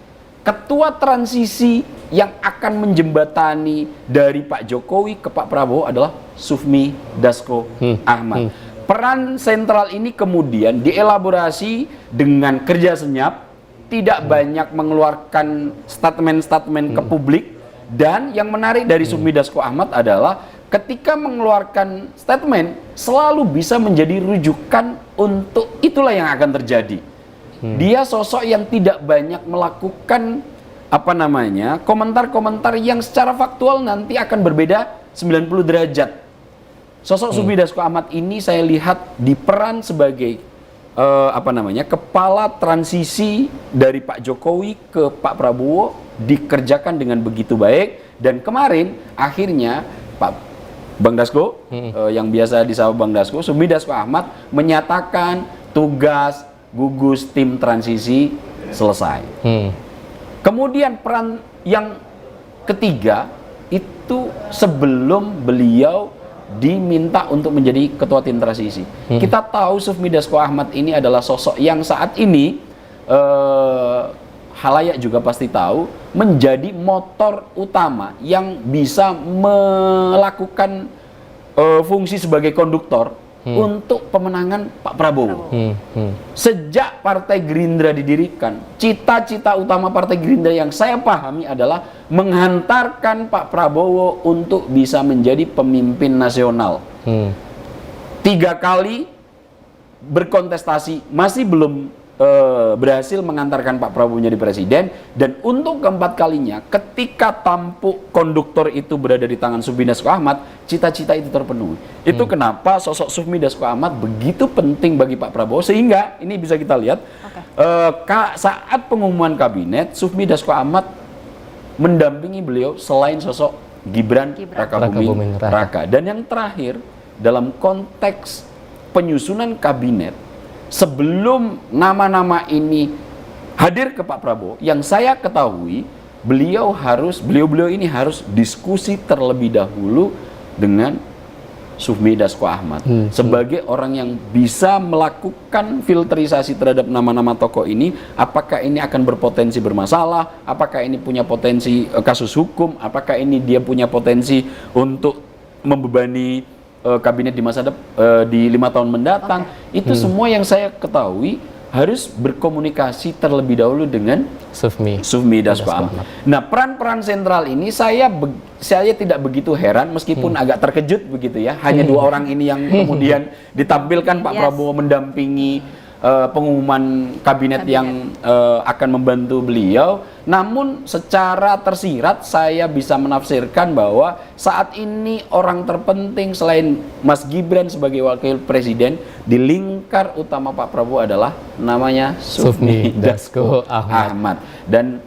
Speaker 1: ketua transisi yang akan menjembatani dari Pak Jokowi ke Pak Prabowo adalah Sufmi Dasko Ahmad. Peran sentral ini kemudian dielaborasi dengan kerja senyap, tidak banyak mengeluarkan statement-statement ke publik, dan yang menarik dari Sufmi Dasko Ahmad adalah ketika mengeluarkan statement selalu bisa menjadi rujukan untuk itulah yang akan terjadi. Dia sosok yang tidak banyak melakukan komentar-komentar yang secara faktual nanti akan berbeda 90 derajat. Sosok Sufmi Dasko Ahmad ini saya lihat di peran sebagai kepala transisi dari Pak Jokowi ke Pak Prabowo dikerjakan dengan begitu baik, dan kemarin akhirnya Bang Dasko yang biasa disapa Bang Dasko, Sufmi Dasko Ahmad menyatakan tugas gugus tim transisi selesai. Kemudian peran yang ketiga itu sebelum beliau diminta untuk menjadi ketua tim transisi. Kita tahu Sufmi Dasko Ahmad ini adalah sosok yang saat ini halayak juga pasti tahu menjadi motor utama yang bisa melakukan fungsi sebagai konduktor untuk pemenangan Pak Prabowo. Sejak Partai Gerindra didirikan, cita-cita utama Partai Gerindra yang saya pahami adalah menghantarkan Pak Prabowo untuk bisa menjadi pemimpin nasional. 3 kali berkontestasi masih belum berhasil mengantarkan Pak Prabowo menjadi presiden, dan untuk keempat kalinya ketika tampuk konduktor itu berada di tangan Sufmi Dasko Ahmad, cita-cita itu terpenuhi. Itu kenapa sosok Sufmi Dasko Ahmad begitu penting bagi Pak Prabowo, sehingga ini bisa kita lihat saat pengumuman kabinet Sufmi Dasko Ahmad mendampingi beliau selain sosok Gibran Rakabuming Raka. Dan yang terakhir dalam konteks penyusunan kabinet, sebelum nama-nama ini hadir ke Pak Prabowo, yang saya ketahui beliau ini harus diskusi terlebih dahulu dengan Sufmi Dasko Ahmad sebagai orang yang bisa melakukan filterisasi terhadap nama-nama tokoh ini. Apakah ini akan berpotensi bermasalah? Apakah ini punya potensi kasus hukum? Apakah ini dia punya potensi untuk membebani kabinet di masa di 5 tahun mendatang? Itu semua yang saya ketahui harus berkomunikasi terlebih dahulu dengan Sufmi Dasko Ahmad. Nah, peran-peran sentral ini saya tidak begitu heran meskipun agak terkejut begitu ya. Hanya dua orang ini yang kemudian ditampilkan Pak Prabowo mendampingi pengumuman kabinet yang akan membantu beliau. Namun secara tersirat saya bisa menafsirkan bahwa saat ini orang terpenting selain Mas Gibran sebagai wakil presiden di lingkar utama Pak Prabowo adalah namanya Sufmi Dasko Ahmad. Dan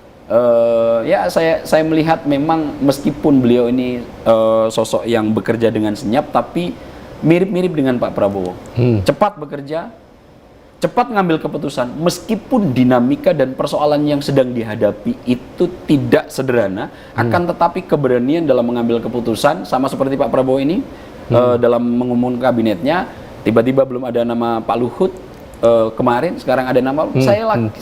Speaker 1: ya saya melihat memang meskipun beliau ini sosok yang bekerja dengan senyap, tapi mirip-mirip dengan Pak Prabowo. Cepat bekerja, cepat ngambil keputusan, meskipun dinamika dan persoalan yang sedang dihadapi itu tidak sederhana, akan tetapi keberanian dalam mengambil keputusan, sama seperti Pak Prabowo ini dalam mengumumkan kabinetnya, tiba-tiba belum ada nama Pak Luhut kemarin, sekarang ada nama,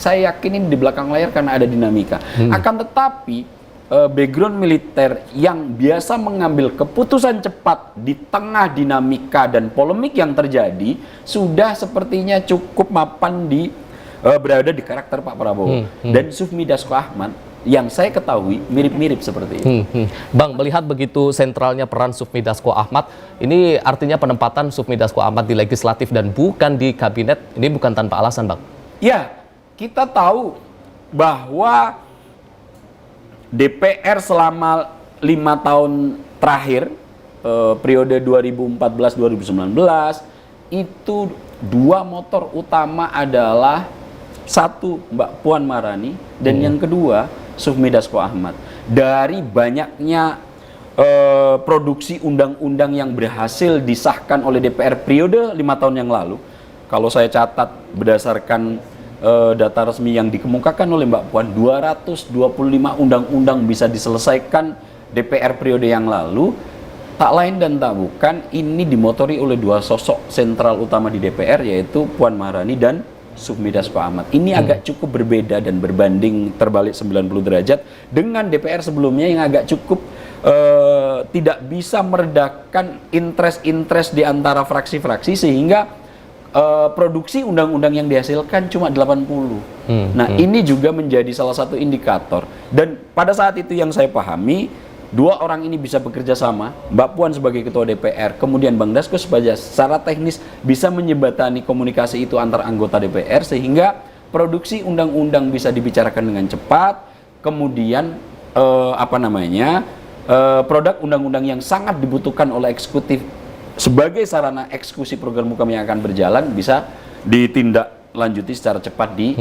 Speaker 1: saya yakin ini di belakang layar karena ada dinamika. Akan tetapi background militer yang biasa mengambil keputusan cepat di tengah dinamika dan polemik yang terjadi sudah sepertinya cukup mapan berada di karakter Pak Prabowo. Dan Sufmi Dasko Ahmad yang saya ketahui mirip-mirip seperti itu.
Speaker 2: Bang, melihat begitu sentralnya peran Sufmi Dasko Ahmad, ini artinya penempatan Sufmi Dasko Ahmad di legislatif dan bukan di kabinet, ini bukan tanpa alasan, Bang.
Speaker 1: Ya, kita tahu bahwa DPR selama 5 tahun terakhir, periode 2014-2019, itu dua motor utama adalah satu Mbak Puan Maharani dan yang kedua Sufmi Dasko Ahmad. Dari banyaknya produksi undang-undang yang berhasil disahkan oleh DPR periode 5 tahun yang lalu, kalau saya catat berdasarkan data resmi yang dikemukakan oleh Mbak Puan, 225 undang-undang bisa diselesaikan DPR periode yang lalu. Tak lain dan tak bukan, ini dimotori oleh dua sosok sentral utama di DPR, yaitu Puan Maharani dan Sufmi Dasko Ahmad. Ini agak cukup berbeda dan berbanding terbalik 90 derajat dengan DPR sebelumnya yang agak cukup tidak bisa meredakan interest-interest di antara fraksi-fraksi, sehingga produksi undang-undang yang dihasilkan cuma 80. Nah, ini juga menjadi salah satu indikator. Dan pada saat itu yang saya pahami, dua orang ini bisa bekerja sama, Mbak Puan sebagai ketua DPR, kemudian Bang Dasko secara teknis bisa menjembatani komunikasi itu antar anggota DPR, sehingga produksi undang-undang bisa dibicarakan dengan cepat, kemudian produk undang-undang yang sangat dibutuhkan oleh eksekutif sebagai sarana eksekusi program hukum yang akan berjalan bisa ditindaklanjuti secara cepat di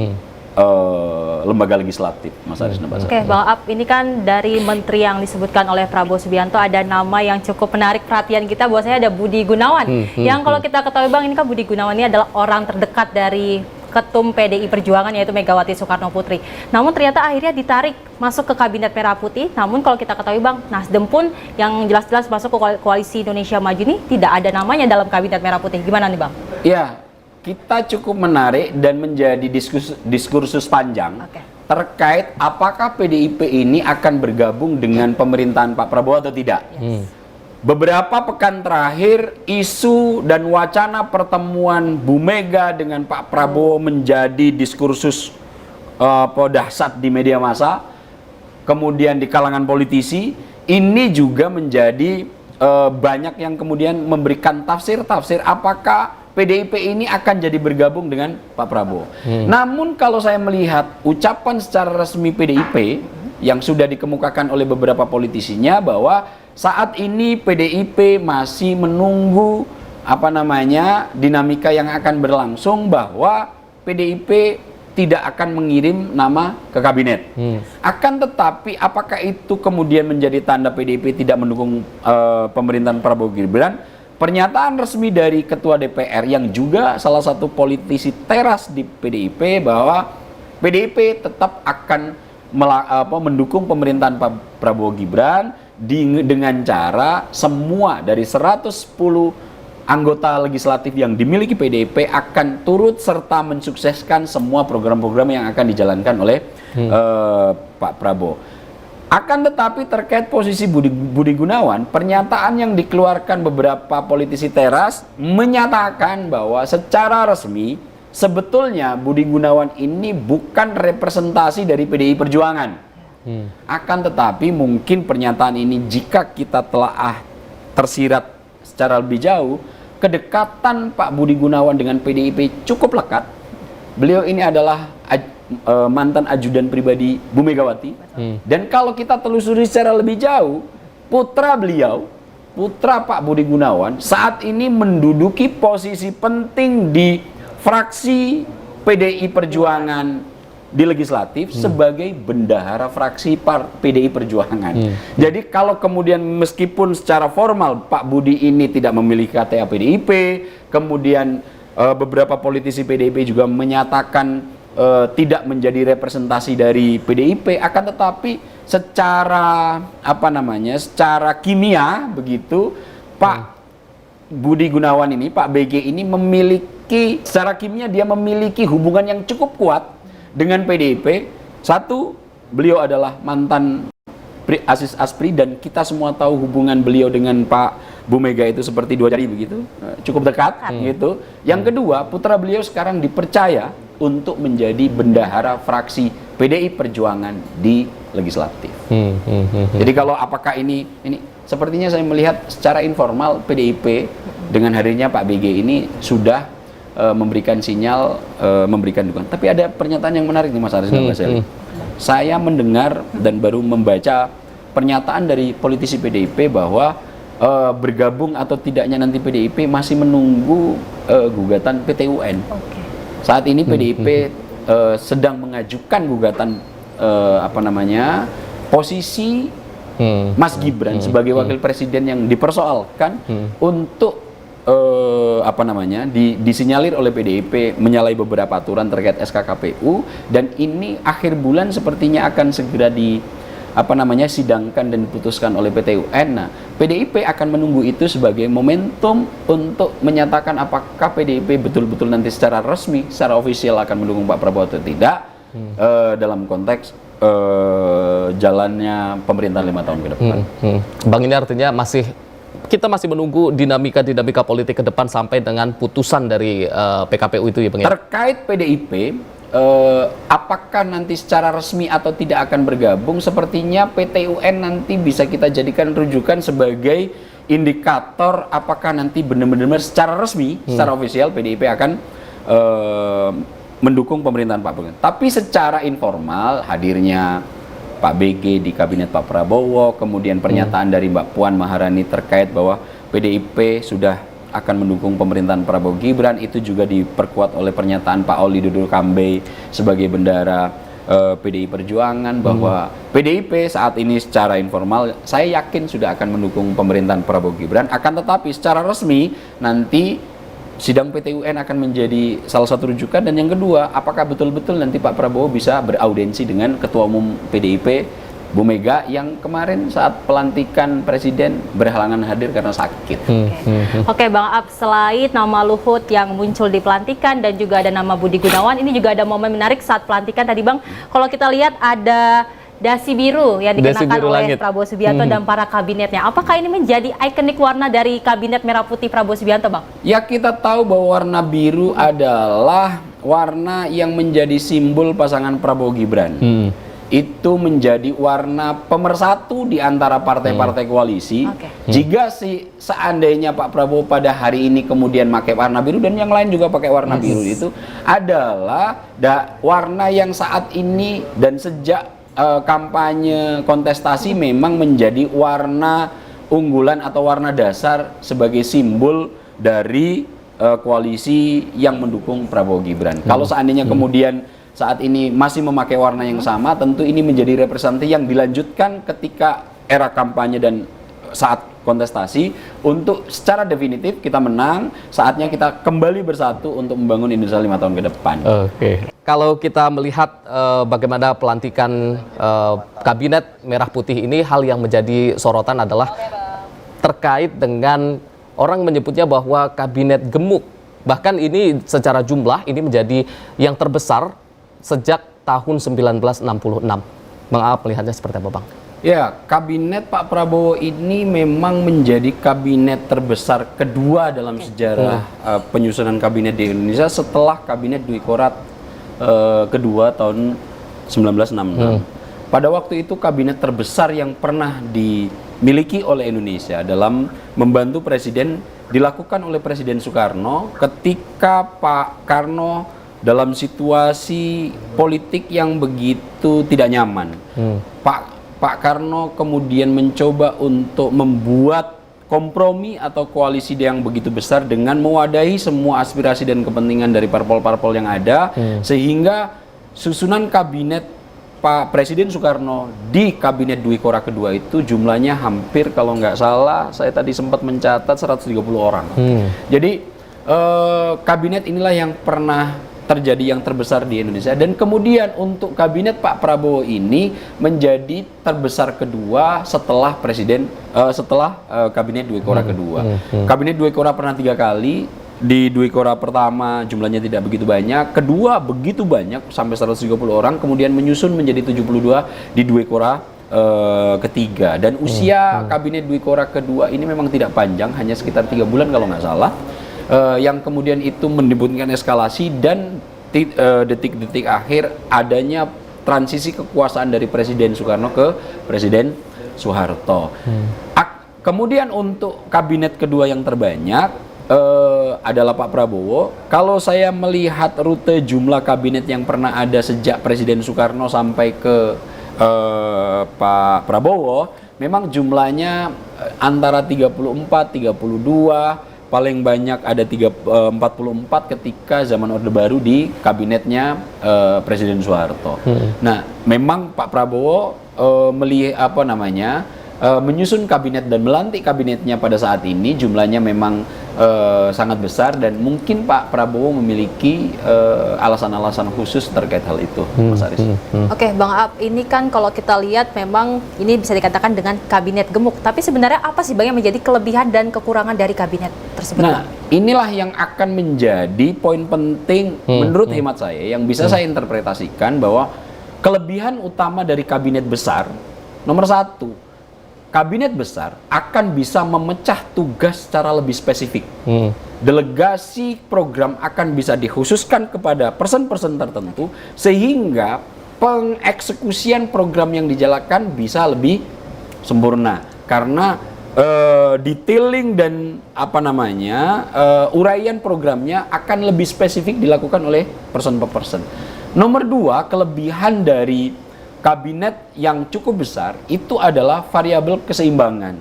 Speaker 1: lembaga legislatif, Mas Aris Nabasa.
Speaker 3: Oke, Bang Ab, ini kan dari menteri yang disebutkan oleh Prabowo Subianto ada nama yang cukup menarik perhatian kita, bahwasanya ada Budi Gunawan. Yang kalau kita ketahui Bang, ini kan Budi Gunawan ini adalah orang terdekat dari Ketum PDI Perjuangan, yaitu Megawati Soekarno Putri. Namun ternyata akhirnya ditarik masuk ke Kabinet Merah Putih. Namun kalau kita ketahui Bang, Nasdem pun yang jelas-jelas masuk ke Koalisi Indonesia Maju ini tidak ada namanya dalam Kabinet Merah Putih. Gimana nih Bang?
Speaker 1: Ya, kita cukup menarik dan menjadi diskursus panjang terkait apakah PDIP ini akan bergabung dengan pemerintahan Pak Prabowo atau tidak. Beberapa pekan terakhir, isu dan wacana pertemuan Bu Mega dengan Pak Prabowo menjadi diskursus dahsyat di media massa, kemudian di kalangan politisi. Ini juga menjadi banyak yang kemudian memberikan tafsir-tafsir apakah PDIP ini akan jadi bergabung dengan Pak Prabowo. Namun kalau saya melihat ucapan secara resmi PDIP yang sudah dikemukakan oleh beberapa politisinya bahwa saat ini PDIP masih menunggu dinamika yang akan berlangsung, bahwa PDIP tidak akan mengirim nama ke kabinet. Akan tetapi apakah itu kemudian menjadi tanda PDIP tidak mendukung pemerintahan Prabowo Gibran? Pernyataan resmi dari Ketua DPR yang juga salah satu politisi teras di PDIP bahwa PDIP tetap akan mendukung pemerintahan Pak Prabowo Gibran dengan cara semua dari 110 anggota legislatif yang dimiliki PDIP akan turut serta mensukseskan semua program-program yang akan dijalankan oleh Pak Prabowo. Akan tetapi terkait posisi Budi Gunawan, pernyataan yang dikeluarkan beberapa politisi teras menyatakan bahwa secara resmi sebetulnya Budi Gunawan ini bukan representasi dari PDI Perjuangan. Akan tetapi mungkin pernyataan ini jika kita telah tersirat secara lebih jauh, kedekatan Pak Budi Gunawan dengan PDIP cukup lekat. Beliau ini adalah mantan ajudan pribadi Bu Megawati. Dan kalau kita telusuri secara lebih jauh, putra beliau, putra Pak Budi Gunawan saat ini menduduki posisi penting di fraksi PDI Perjuangan di legislatif sebagai bendahara fraksi PDI Perjuangan. Jadi kalau kemudian meskipun secara formal Pak Budi ini tidak memiliki KTA PDIP, kemudian beberapa politisi PDIP juga menyatakan tidak menjadi representasi dari PDIP, akan tetapi secara secara kimia begitu Pak Budi Gunawan ini, Pak BG ini memiliki secara kimia dia memiliki hubungan yang cukup kuat dengan PDIP. Satu, beliau adalah mantan Aziz Aspri dan kita semua tahu hubungan beliau dengan Pak Bu Mega itu seperti dua jari begitu, cukup dekat gitu. Yang kedua, putra beliau sekarang dipercaya untuk menjadi bendahara fraksi PDI Perjuangan di legislatif. Jadi kalau apakah ini sepertinya saya melihat secara informal PDIP dengan hadirnya Pak BG ini sudah memberikan sinyal, memberikan dukungan. Tapi ada pernyataan yang menarik nih Mas Aris dan Mas Eli. Saya mendengar dan baru membaca pernyataan dari politisi PDIP bahwa bergabung atau tidaknya nanti PDIP masih menunggu gugatan PT UN. Saat ini PDIP sedang mengajukan gugatan posisi Mas Gibran sebagai wakil presiden yang dipersoalkan untuk disinyalir oleh PDIP menyalahi beberapa aturan terkait SK KPU, dan ini akhir bulan sepertinya akan segera sidangkan dan diputuskan oleh PT UN. Nah, PDIP akan menunggu itu sebagai momentum untuk menyatakan apakah PDIP betul-betul nanti secara resmi, secara ofisial akan mendukung Pak Prabowo atau tidak dalam konteks jalannya pemerintahan 5 tahun ke depan.
Speaker 2: Bang, ini artinya kita masih menunggu dinamika politik ke depan sampai dengan putusan dari PKPU itu ya Bang ya?
Speaker 1: Terkait PDIP, apakah nanti secara resmi atau tidak akan bergabung, sepertinya PT UN nanti bisa kita jadikan rujukan sebagai indikator apakah nanti benar-benar secara resmi, secara ofisial PDIP akan mendukung pemerintahan Pak Prabowo. Tapi secara informal hadirnya Pak BG di kabinet Pak Prabowo, kemudian pernyataan dari Mbak Puan Maharani terkait bahwa PDIP sudah akan mendukung pemerintahan Prabowo Gibran, itu juga diperkuat oleh pernyataan Pak Oli Dodo Kambe sebagai bendahara PDI Perjuangan bahwa PDIP saat ini secara informal saya yakin sudah akan mendukung pemerintahan Prabowo Gibran. Akan tetapi secara resmi nanti sidang PT UN akan menjadi salah satu rujukan. Dan yang kedua, apakah betul-betul nanti Pak Prabowo bisa beraudiensi dengan Ketua Umum PDIP Bu Mega yang kemarin saat pelantikan Presiden berhalangan hadir karena sakit.
Speaker 3: Oke Bang Ab, selain nama Luhut yang muncul di pelantikan dan juga ada nama Budi Gunawan, ini juga ada momen menarik saat pelantikan tadi Bang. Kalau kita lihat ada dasi biru yang dikenakan oleh langit Prabowo Subianto dan para kabinetnya. Apakah ini menjadi ikonik warna dari kabinet merah putih Prabowo Subianto, Bang?
Speaker 1: Ya, kita tahu bahwa warna biru adalah warna yang menjadi simbol pasangan Prabowo Gibran. Itu menjadi warna pemersatu di antara partai-partai koalisi. Jika seandainya Pak Prabowo pada hari ini kemudian pakai warna biru dan yang lain juga pakai warna biru, itu adalah warna yang saat ini dan sejak kampanye kontestasi memang menjadi warna unggulan atau warna dasar sebagai simbol dari koalisi yang mendukung Prabowo Gibran. Kalau seandainya kemudian saat ini masih memakai warna yang sama, tentu ini menjadi representasi yang dilanjutkan ketika era kampanye dan saat kontestasi untuk secara definitif kita menang, saatnya kita kembali bersatu untuk membangun Indonesia 5 tahun ke depan.
Speaker 2: Kalau kita melihat bagaimana pelantikan kabinet merah putih ini, hal yang menjadi sorotan adalah terkait dengan orang menyebutnya bahwa kabinet gemuk. Bahkan ini secara jumlah ini menjadi yang terbesar sejak tahun 1966. Bang Aap melihatnya seperti apa, Bang?
Speaker 1: Ya, kabinet Pak Prabowo ini memang menjadi kabinet terbesar kedua dalam sejarah penyusunan kabinet di Indonesia setelah kabinet Dwi Korat kedua tahun 1966. Pada waktu itu kabinet terbesar yang pernah dimiliki oleh Indonesia dalam membantu presiden dilakukan oleh Presiden Soekarno ketika Pak Karno dalam situasi politik yang begitu tidak nyaman. Pak Karno kemudian mencoba untuk membuat kompromi atau koalisi yang begitu besar dengan mewadahi semua aspirasi dan kepentingan dari parpol-parpol yang ada, sehingga susunan kabinet Pak Presiden Soekarno di kabinet Dwi Korat kedua itu jumlahnya hampir, kalau nggak salah saya tadi sempat mencatat 130 orang. Jadi kabinet inilah yang pernah terjadi yang terbesar di Indonesia, dan kemudian untuk kabinet Pak Prabowo ini menjadi terbesar kedua setelah kabinet Dwi Korat kedua. Kabinet Dwi Korat pernah 3 kali. Di Dwi Korat pertama jumlahnya tidak begitu banyak, kedua begitu banyak sampai 130 orang, kemudian menyusun menjadi 72 di Dwi Korat ketiga, dan usia kabinet Dwi Korat kedua ini memang tidak panjang, hanya sekitar 3 bulan kalau nggak salah. Yang kemudian itu menimbulkan eskalasi dan detik-detik akhir adanya transisi kekuasaan dari Presiden Soekarno ke Presiden Soeharto. Kemudian untuk kabinet kedua yang terbanyak adalah Pak Prabowo. Kalau saya melihat rute jumlah kabinet yang pernah ada sejak Presiden Soekarno sampai ke Pak Prabowo, memang jumlahnya antara 34, 32, paling banyak ada 44 ketika zaman Orde Baru di kabinetnya Presiden Soeharto. Nah, memang Pak Prabowo menyusun kabinet dan melantik kabinetnya pada saat ini jumlahnya memang sangat besar, dan mungkin Pak Prabowo memiliki alasan-alasan khusus terkait hal itu, Mas Aris.
Speaker 3: Oke, Bang Aap, ini kan kalau kita lihat memang ini bisa dikatakan dengan kabinet gemuk, tapi sebenarnya apa sih Bang yang menjadi kelebihan dan kekurangan dari kabinet tersebut?
Speaker 1: Nah, inilah yang akan menjadi poin penting menurut hemat saya yang bisa saya interpretasikan bahwa kelebihan utama dari kabinet besar, nomor 1, kabinet besar akan bisa memecah tugas secara lebih spesifik. Delegasi program akan bisa dikhususkan kepada person-person tertentu, sehingga pengeksekusian program yang dijalankan bisa lebih sempurna. Karena detailing dan uraian programnya akan lebih spesifik dilakukan oleh person per person. Nomor 2, kelebihan dari kabinet yang cukup besar itu adalah variabel keseimbangan.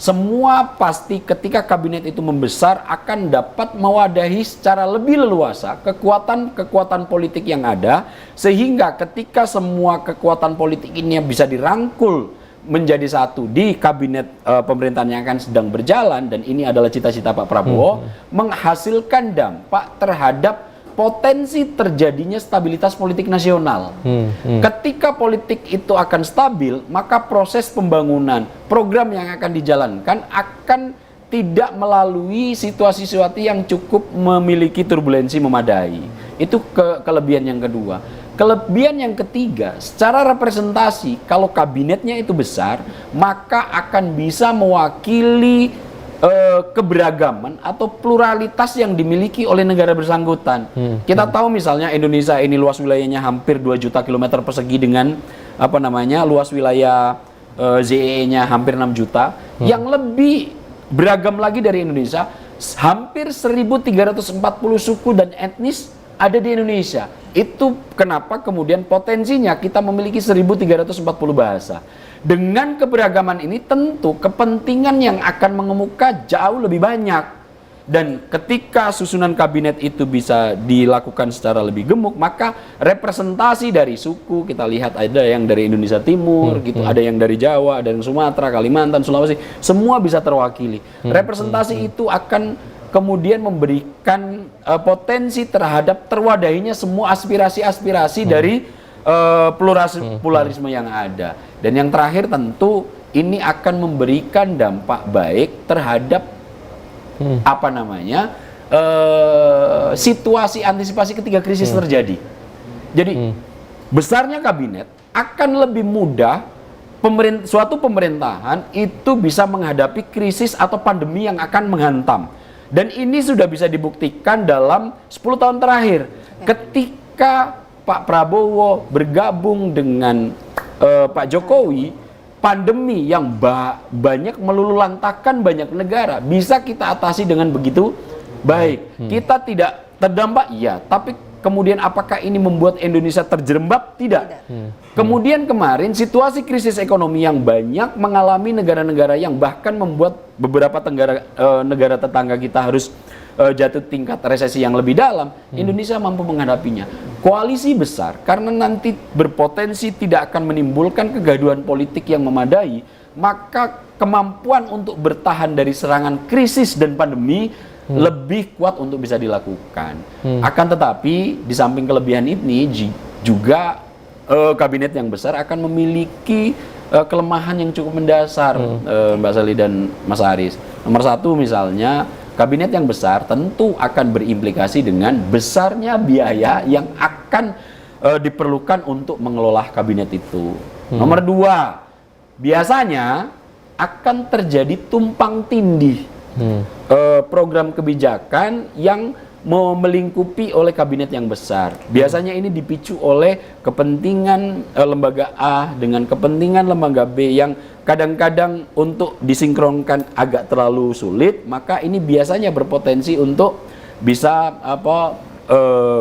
Speaker 1: Semua pasti ketika kabinet itu membesar akan dapat mewadahi secara lebih leluasa kekuatan politik yang ada, sehingga ketika semua kekuatan politik ini bisa dirangkul menjadi satu di kabinet pemerintahan yang akan sedang berjalan, dan ini adalah cita-cita Pak Prabowo, menghasilkan dampak terhadap potensi terjadinya stabilitas politik nasional. Ketika politik itu akan stabil, maka proses pembangunan program yang akan dijalankan akan tidak melalui situasi-situasi yang cukup memiliki turbulensi memadai. Itu kelebihan yang kedua. Kelebihan yang ketiga, secara representasi, kalau kabinetnya itu besar, maka akan bisa mewakili keberagaman atau pluralitas yang dimiliki oleh negara bersangkutan. Kita tahu misalnya Indonesia ini luas wilayahnya hampir 2 juta kilometer persegi dengan luas wilayah ZEE-nya hampir 6 juta. Yang lebih beragam lagi dari Indonesia, hampir 1.340 suku dan etnis ada di Indonesia. Itu kenapa kemudian potensinya kita memiliki 1.340 bahasa. Dengan keberagaman ini tentu kepentingan yang akan mengemuka jauh lebih banyak. Dan ketika susunan kabinet itu bisa dilakukan secara lebih gemuk, maka representasi dari suku, kita lihat ada yang dari Indonesia Timur, ada yang dari Jawa, ada yang Sumatera, Kalimantan, Sulawesi, semua bisa terwakili. Representasi itu akan kemudian memberikan potensi terhadap terwadahinya semua aspirasi-aspirasi dari pluralisme yang ada. Dan yang terakhir tentu ini akan memberikan dampak baik terhadap situasi antisipasi ketika krisis terjadi. Jadi besarnya kabinet akan lebih mudah suatu pemerintahan itu bisa menghadapi krisis atau pandemi yang akan menghantam. Dan ini sudah bisa dibuktikan dalam 10 tahun terakhir. Ketika Pak Prabowo bergabung dengan Pak Jokowi, pandemi yang banyak meluluhlantakkan banyak negara bisa kita atasi dengan begitu baik. Kita tidak terdampak, iya, tapi kemudian apakah ini membuat Indonesia terjerembab? Tidak. Kemudian kemarin situasi krisis ekonomi yang banyak mengalami negara-negara yang bahkan membuat beberapa negara tetangga kita harus jatuh tingkat resesi yang lebih dalam. Indonesia mampu menghadapinya. Koalisi besar karena nanti berpotensi tidak akan menimbulkan kegaduhan politik yang memadai, maka kemampuan untuk bertahan dari serangan krisis dan pandemi lebih kuat untuk bisa dilakukan. Akan tetapi di samping kelebihan ini juga kabinet yang besar akan memiliki kelemahan yang cukup mendasar, Mbak Sally dan Mas Aris. Nomor satu misalnya, kabinet yang besar tentu akan berimplikasi dengan besarnya biaya yang akan diperlukan untuk mengelola kabinet itu. Nomor dua, biasanya akan terjadi tumpang tindih program kebijakan yang melingkupi oleh kabinet yang besar. Biasanya ini dipicu oleh kepentingan lembaga A dengan kepentingan lembaga B yang kadang-kadang untuk disinkronkan agak terlalu sulit, maka ini biasanya berpotensi untuk bisa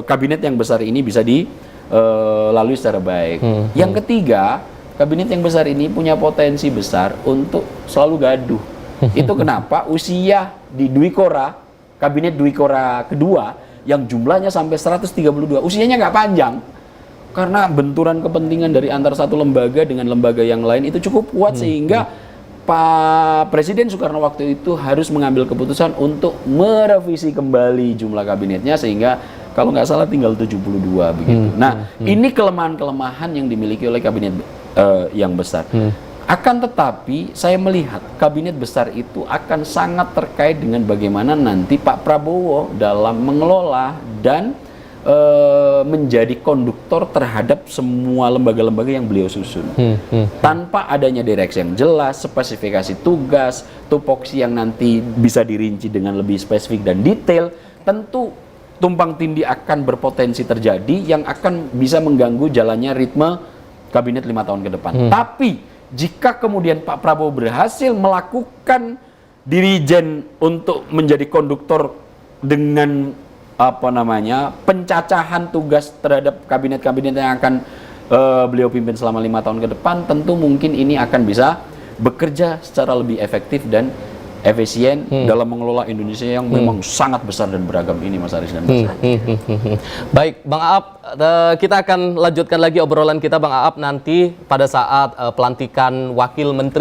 Speaker 1: kabinet yang besar ini bisa dilalui secara baik. Yang ketiga, kabinet yang besar ini punya potensi besar untuk selalu gaduh. Itu kenapa usia di kabinet Dwi Korah kedua yang jumlahnya sampai 132, usianya nggak panjang. Karena benturan kepentingan dari antara satu lembaga dengan lembaga yang lain itu cukup kuat sehingga Pak Presiden Soekarno waktu itu harus mengambil keputusan untuk merevisi kembali jumlah kabinetnya sehingga kalau nggak salah tinggal 72 begitu. Nah, ini kelemahan-kelemahan yang dimiliki oleh kabinet yang besar. Akan tetapi saya melihat kabinet besar itu akan sangat terkait dengan bagaimana nanti Pak Prabowo dalam mengelola dan menjadi konduktor terhadap semua lembaga-lembaga yang beliau susun. Tanpa adanya direksi yang jelas, spesifikasi tugas, tupoksi yang nanti bisa dirinci dengan lebih spesifik dan detail, tentu tumpang tindih akan berpotensi terjadi yang akan bisa mengganggu jalannya ritme kabinet 5 tahun ke depan. Tapi jika kemudian Pak Prabowo berhasil melakukan dirijen untuk menjadi konduktor dengan pencacahan tugas terhadap kabinet-kabinet yang akan beliau pimpin selama 5 tahun ke depan, tentu mungkin ini akan bisa bekerja secara lebih efektif dan efisien dalam mengelola Indonesia yang memang sangat besar dan beragam ini, Mas Aris dan Mas Adi.
Speaker 2: Baik, Bang Aap, kita akan lanjutkan lagi obrolan kita, Bang Aap, nanti pada saat pelantikan Wakil Menteri